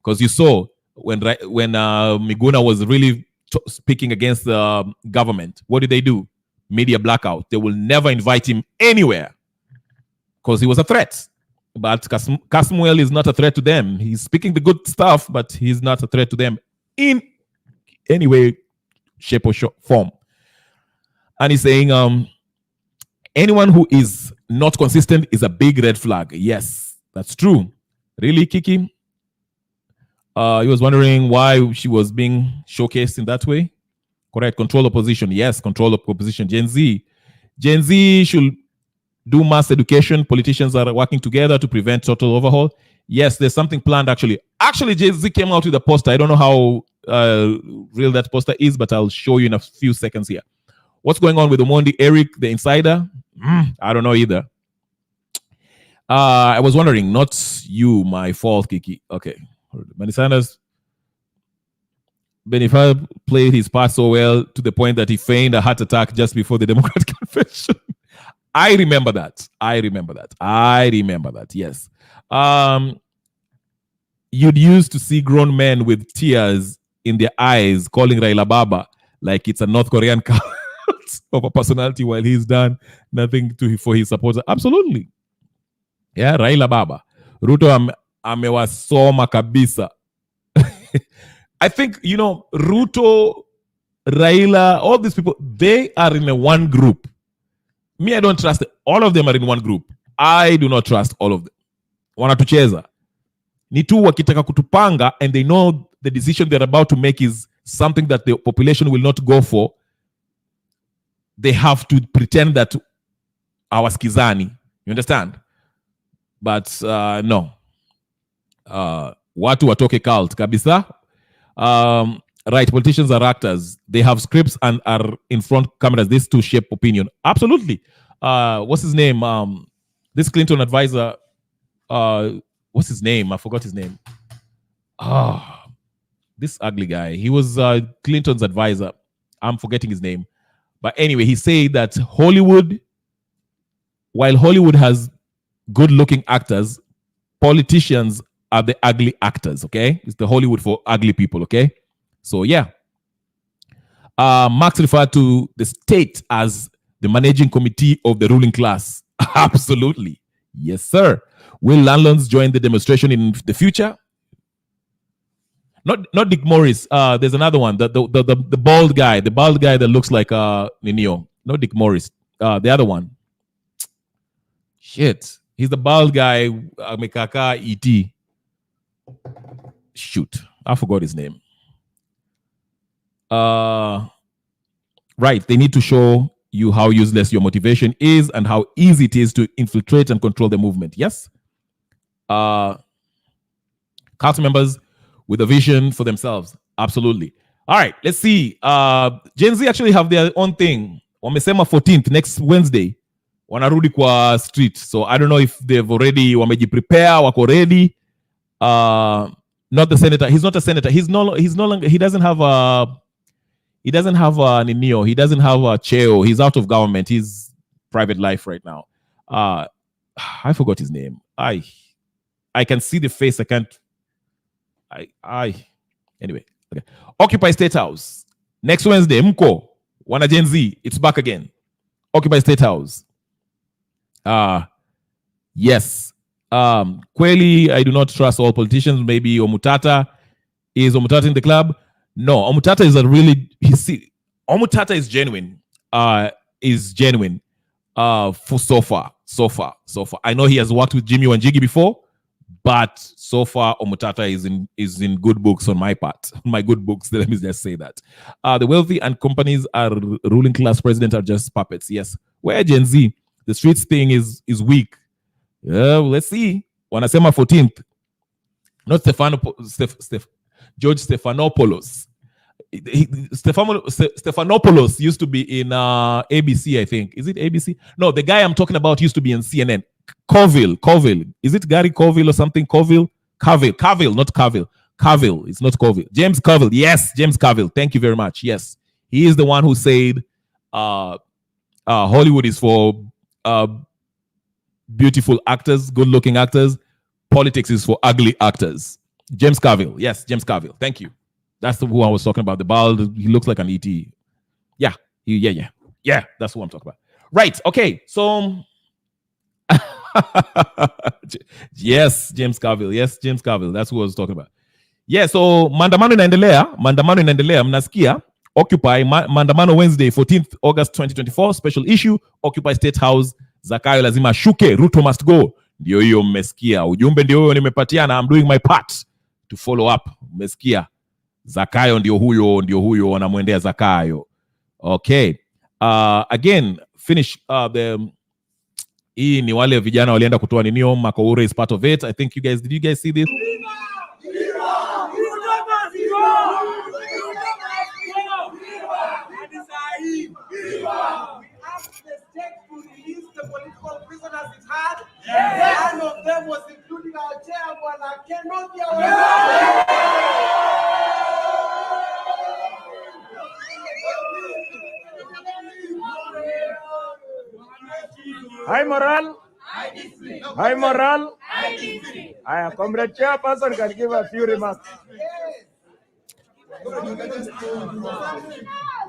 A: Because you saw when Miguna was really speaking against the government, what did they do? Media blackout. They will never invite him anywhere because he was a threat. But Kasmuel is not a threat to them. He's speaking the good stuff, but he's not a threat to them in any way, shape, or form. And he's saying anyone who is not consistent is a big red flag. Yes, that's true. Really, Kiki? He was wondering why she was being showcased in that way. Correct. Control opposition. Yes, control of opposition. Gen Z should do mass education. Politicians are working together to prevent total overhaul. Yes, there's something planned actually. Actually, Gen Z came out with a poster. I don't know how real that poster is, but I'll show you in a few seconds here. What's going on with Omondi Eric, the insider? I don't know either. I was wondering, not you, my fault, Kiki. Okay. Bernie Sanders. Benifer played his part so well to the point that he feigned a heart attack just before the Democratic convention. I remember that. Yes. You'd used to see grown men with tears in their eyes calling Raila Baba like it's a North Korean cult of a personality while he's done nothing for his supporters. Absolutely. Yeah, Raila Baba. Ruto amewasoma kabisa. I think, Ruto, Raila, all these people, they are in a one group. Me, I don't trust all of them are in one group. I do not trust all of them. Wanatucheza. Ni tu wakitaka kutupanga and they know the decision they're about to make is something that the population will not go for. They have to pretend that hawasikizani. You understand? But no. Watu watoke cult kabisa. Right, politicians are actors. They have scripts and are in front cameras. This to shape opinion. Absolutely. What's his name? This Clinton advisor. What's his name? I forgot his name. This ugly guy. He was Clinton's advisor. I'm forgetting his name. But anyway, he said that Hollywood, while Hollywood has good-looking actors, politicians are the ugly actors, okay? It's the Hollywood for ugly people, okay? So, yeah. Marx referred to the state as the managing committee of the ruling class. Absolutely. Yes, sir. Will landlords join the demonstration in the future? Not Dick Morris. There's another one. The bald guy. The bald guy that looks like Ninio. Not Dick Morris. The other one. Shit. He's the bald guy. Mekaka E.T. Shoot. I forgot his name. Right. They need to show you how useless your motivation is and how easy it is to infiltrate and control the movement. Yes? Council members with a vision for themselves. Absolutely. All right, let's see. Gen Z actually have their own thing. Wamesema 14th, next Wednesday. Wanarudi kwa street. So I don't know if they've already wamejiprepare, wako ready. Not the senator. He's not a senator. He's no longer, he doesn't have a Ninio. He doesn't have a Cheo. He's out of government. He's private life right now. I forgot his name. I can see the face. I can't. Anyway. Okay. Occupy State House. Next Wednesday, Mko. Wana Gen Z. It's back again. Occupy State House. Yes. Kweli, I do not trust all politicians. Maybe Omutata. Is Omutata in the club? No, Omutata is Omutata is genuine. For so far. I know he has worked with Jimmy Wanjigi before, but so far Omutata is in good books on my part. My good books. Let me just say that. The wealthy and companies are ruling class president are just puppets. Yes. Where Gen Z, the streets thing is weak. Let's see. Wanasema 14th. Not George Stephanopoulos. Stephanopoulos used to be in ABC, I think. Is it ABC? No, the guy I'm talking about used to be in CNN. Colville. Is it Gary Colville or something? Colville, not Cavill. Cavill. It's not Colville. James Cavill. Yes, James Cavill. Thank you very much. Yes. He is the one who said Hollywood is for beautiful actors, good-looking actors. Politics is for ugly actors. James Cavill. Yes, James Cavill. Thank you. That's who I was talking about. The bald. He looks like an ET. Yeah. That's who I'm talking about. Right. Okay. So, yes, James Cavill. That's who I was talking about. Yeah. So, maandamano inaendelea. Mnasikia. Occupy maandamano Wednesday, 14th August 2024. Special issue. Occupy State House. Zakayo lazima shuke. Ruto must go. Ndio hiyo mmesikia. Ujumbe ndio huyo nimepatiana. I'm doing my part to follow up. Mmesikia. Zakayo ndio huyo wanamwendea Zakayo. Okay. Again, finish hii ni wale vijana walienda kutoa ninio. Makoure is part of it. I think did you guys see this?
H: The political prisoners it had. Yes. One of them was including our chairman. I cannot be aware.
I: High moral. High moral. Comrade Chairperson can give a few remarks.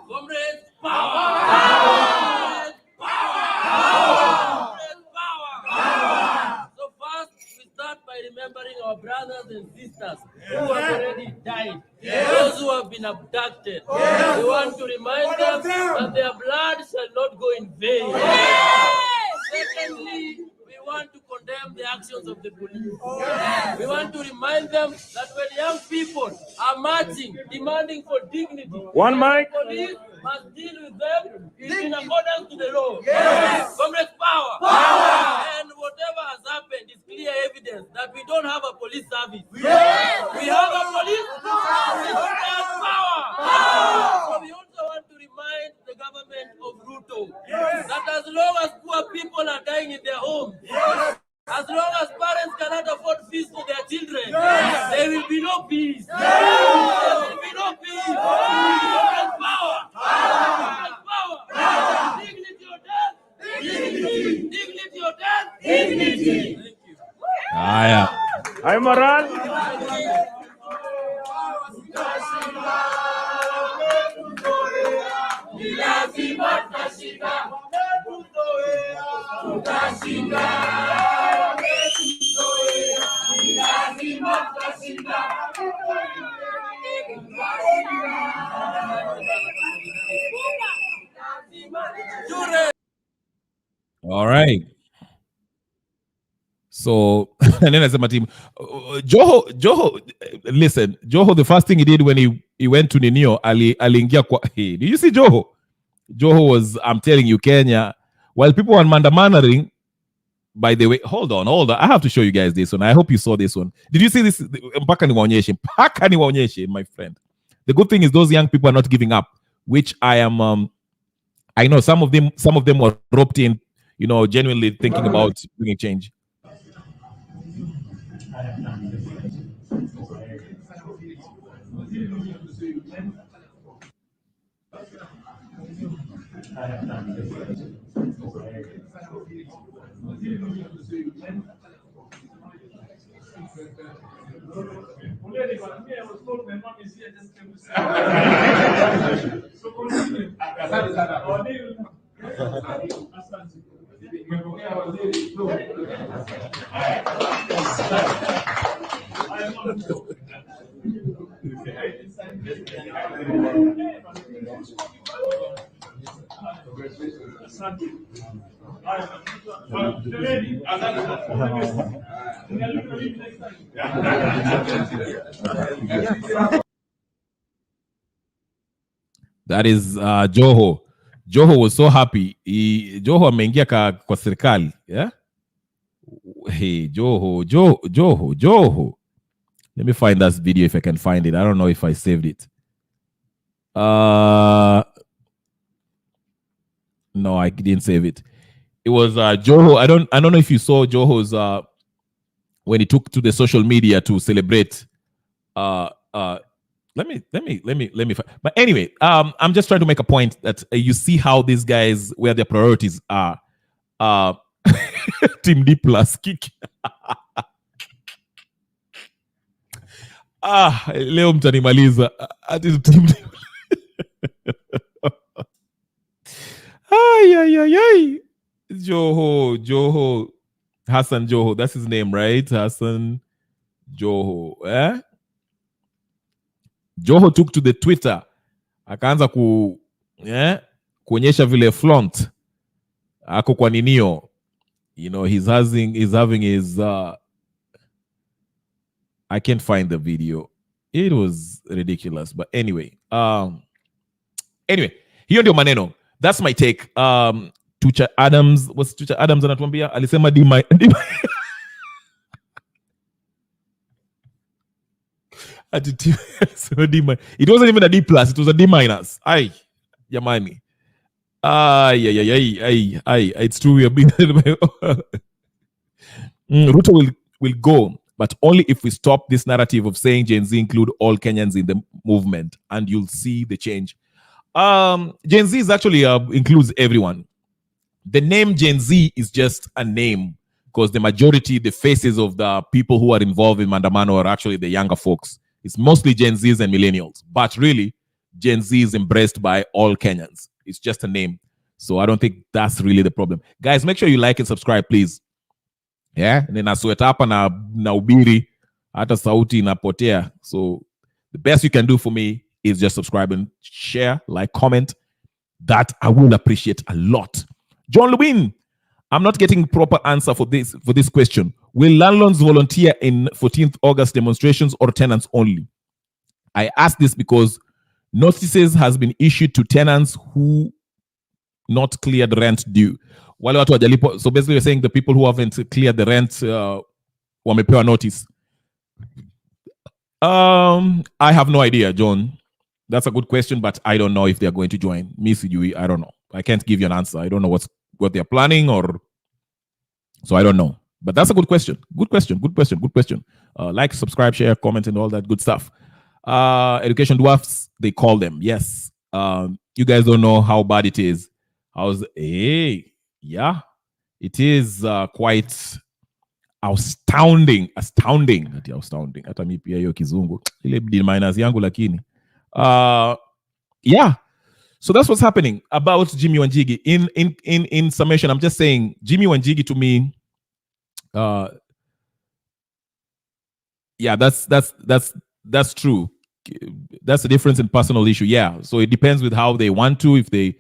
H: Comrade
J: power! So first, we start by remembering our brothers and sisters who have already died, those who have been abducted. We want to remind them that their blood shall not go in vain. Secondly, we want to condemn the actions of the police. We want to remind them that when young people are marching, demanding for dignity, the police must deal with them in accordance to the law. Comrade, power! And whatever has happened is clear evidence that we don't have a police service. We have a police service. We don't have power. So we also want to remind the government of Ruto that as long as poor people are dying in their homes, as long as parents cannot afford fees for their children, there will be no peace. There will be no peace. Power. Dignity or death. Dignity or death. Thank you.
A: Yeah.
I: moral.
A: All right. So, and then I said, my team, Joho, listen, Joho, the first thing he did when he went to Ninio, aliingia kwa, hey, did you see Joho? Joho was, I'm telling you, Kenya, while people were mandamanaring, by the way, hold on. I have to show you guys this one. I hope you saw this one. Did you see this? Mpaka niwaonyeshe, my friend. The good thing is those young people are not giving up, which I am, I know some of them were roped in, genuinely thinking about bringing change. That is Joho. Joho was so happy. Joho ameingia kwa serikali. Yeah? Hey, Joho. Let me find that video if I can find it. I don't know if I saved it. No, I didn't save it. It was Joho. I don't know if you saw Joho's when he took to the social media to celebrate. Let me. But anyway, I'm just trying to make a point that you see how these guys, where their priorities are. Team D plus kick. Leo mtanimaliza. Ati team D. Ay. Joho. Hassan Joho. That's his name, right? Hassan Joho. Eh? Joho took to the Twitter. Akaanza kuonyesha vile flaunt. Ako kwa Ninio. He's having his I can't find the video. It was ridiculous. But anyway. Hiyo ndio maneno. That's my take. Tucha Adams, what's Tucha Adams anatuambia? Alisema D-. It wasn't even a D+, it was a D-. Ay, jamani. Ay. It's true we are being Ruto will go, but only if we stop this narrative of saying Gen Z include all Kenyans in the movement, and you'll see the change. Gen Z is actually includes everyone. The name Gen Z is just a name because the majority, the faces of the people who are involved in Mandamano are actually the younger folks. It's mostly Gen Zs and millennials, but really Gen Z is embraced by all Kenyans. It's just a name. So I don't think that's really the problem. Guys, make sure you like and subscribe, please. Yeah, and then nasweta hapa na ubiri hata sauti inapotea. So the best you can do for me is just subscribe and share, like, comment. That I will appreciate a lot. John Lewin, I'm not getting proper answer for this question. Will landlords volunteer in 14th August demonstrations or tenants only? I ask this because notices has been issued to tenants who not cleared rent due. Wale watu wajalipo, so basically you're saying the people who haven't cleared the rent wamepewa notice. I have no idea, John. That's a good question, but I don't know if they're going to join. I don't know. I can't give you an answer. I don't know what they're planning so I don't know. But that's a good question. Good question. Like, subscribe, share, comment, and all that good stuff. Education dwarfs, they call them. Yes. You guys don't know how bad it is. Yeah, it is quite astounding. Hata mi pia hiyo kizungu. Ile D minus yangu lakini. Yeah. So that's what's happening about Jimmy Wanjigi. In summation, I'm just saying Jimmy Wanjigi to me, yeah, that's true. That's the difference in personal issue. Yeah. So it depends with how they want to. If they,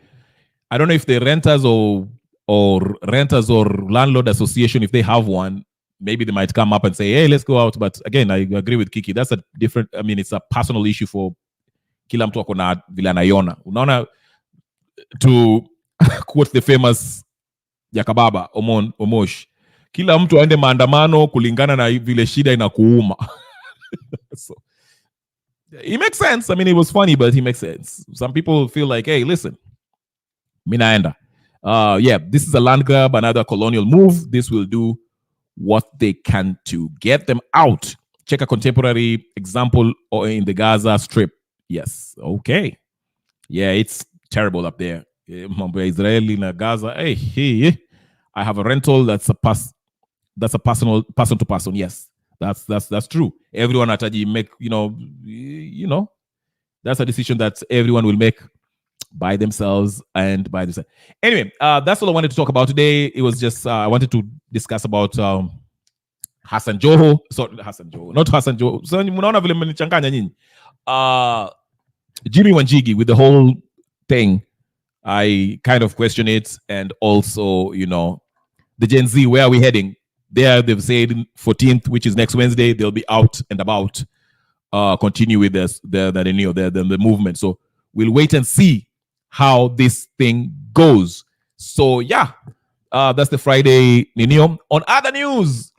A: I don't know if they're renters or renters or landlord association, if they have one, maybe they might come up and say, hey, let's go out. But again, I agree with Kiki. That's a different, I mean, it's a personal issue for kila mtu akona vile anaiona. Unaona, to quote the famous Yakababa Omosh, kila mtu aende maandamano kulingana na vile shida inakuuma. So it makes sense. I mean, it was funny, but it makes sense. Some people feel like, hey, listen, minaenda. Yeah, this is a land grab, another colonial move. This will do what they can to get them out. Check a contemporary example in the Gaza Strip. Yes, okay. Yeah, it's terrible up there. Israel in Gaza. Hey, I have a rental that's a person to person. Yes, that's true. Everyone at Aji make, you know, that's a decision that everyone will make by themselves and by themselves. Anyway, that's all I wanted to talk about today. It was just I wanted to discuss about Hassan Joho. Sorry, Hassan Joho, not Hassan Joho. So mnaona vile mmenichanganya nyinyi. Jimmy Wanjigi with the whole thing. I kind of question it, and also, you know, the Gen Z, where are we heading? They've said 14th, which is next Wednesday, they'll be out and about, continue with the movement. So we'll wait and see how this thing goes. So yeah, that's the Friday Ninio. On other news,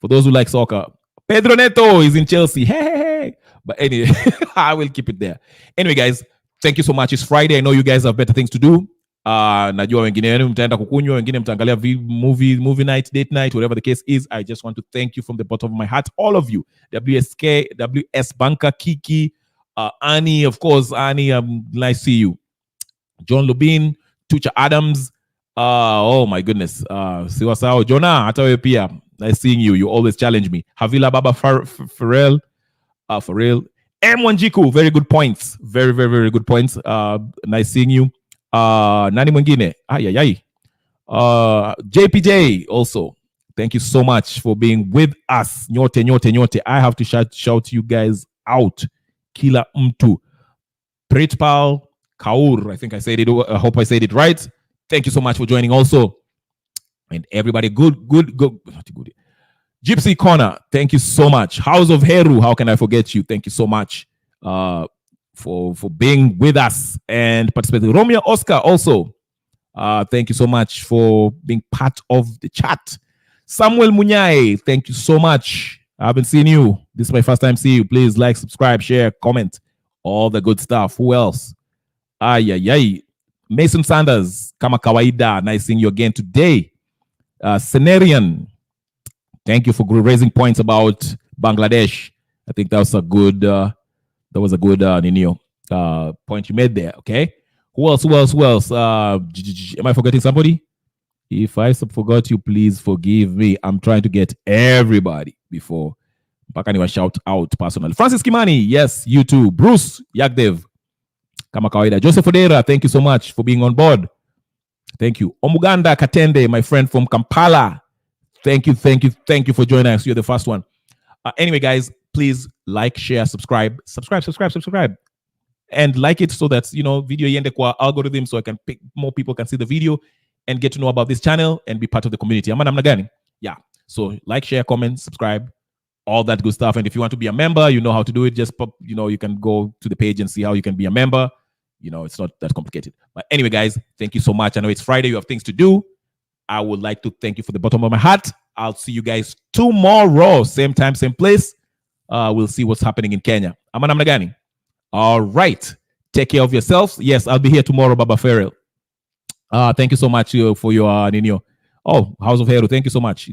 A: for those who like soccer, Pedro Neto is in Chelsea. Hey. But anyway, I will keep it there. Anyway, guys, thank you so much. It's Friday. I know you guys have better things to do. Najua wengine wenu mtaenda kukunywa, wengine mtaangalia movie night, date night, whatever the case is. I just want to thank you from the bottom of my heart, all of you. WSK, WS Banka, Kiki, Annie, of course. Annie, nice to see you. John Lubin, Tucha Adams. Oh my goodness. Siwa sao. Jonah, hata wewe pia. Nice seeing you. You always challenge me. Havila Baba Farrell. For real. M1Jiku, very good points. Very, very, very good points. Nice seeing you. Nani mwingine? JPJ also. Thank you so much for being with us. Nyote. I have to shout you guys out. Kila mtu. Pritpal Kaur. I think I said it. I hope I said it right. Thank you so much for joining also. And everybody, good. Gypsy Corner, thank you so much. House of Heru, how can I forget you? Thank you so much for being with us and participating. Romeo Oscar also, thank you so much for being part of the chat. Samuel Munyai, thank you so much. I haven't seen you. This is my first time seeing you. Please like, subscribe, share, comment, all the good stuff. Who else? Mason Sanders, kama kawaida, nice seeing you again today. Senerian, thank you for raising points about Bangladesh. I think that was a good Ninio point you made there. Okay. Who else? Am I forgetting somebody? If I forgot you, please forgive me. I'm trying to get everybody before Bakani was shout out personally. Francis Kimani, yes, you too. Bruce Yagdev, kama kawaida. Joseph Odera, thank you so much for being on board. Thank you. Omuganda Katende, my friend from Kampala. Thank you for joining us. You're the first one. Anyway, guys, please like, share, subscribe, and like it so that, you know, video iende kwa algorithm so I can pick more people can see the video and get to know about this channel and be part of the community. Ama namna gani? Yeah. So like, share, comment, subscribe, all that good stuff. And if you want to be a member, you know how to do it. Just pop, you know, you can go to the page and see how you can be a member. You know, it's not that complicated. But anyway, guys, thank you so much. I know it's Friday. You have things to do. I would like to thank you for the bottom of my heart. I'll see you guys tomorrow. Same time, same place. We'll see what's happening in Kenya. Ama namna gani? All right. Take care of yourselves. Yes, I'll be here tomorrow, Baba Farrell. Thank you so much for your Ninio. Oh, House of Hero. Thank you so much.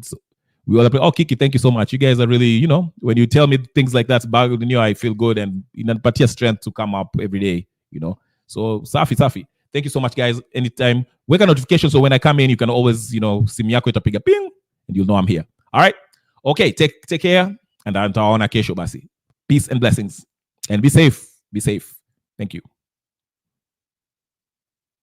A: We all oh, Kiki, thank you so much. You guys are really, you know, when you tell me things like that about Ninio, I feel good and but your strength to come up every day, you know. So Safi. Thank you so much, guys. Anytime. Wake a notification so when I come in, you can always, you know, simu yako itapiga ping and you'll know I'm here. All right. Okay, take care. And nitaona kesho basi. Peace and blessings. And be safe. Be safe. Thank you.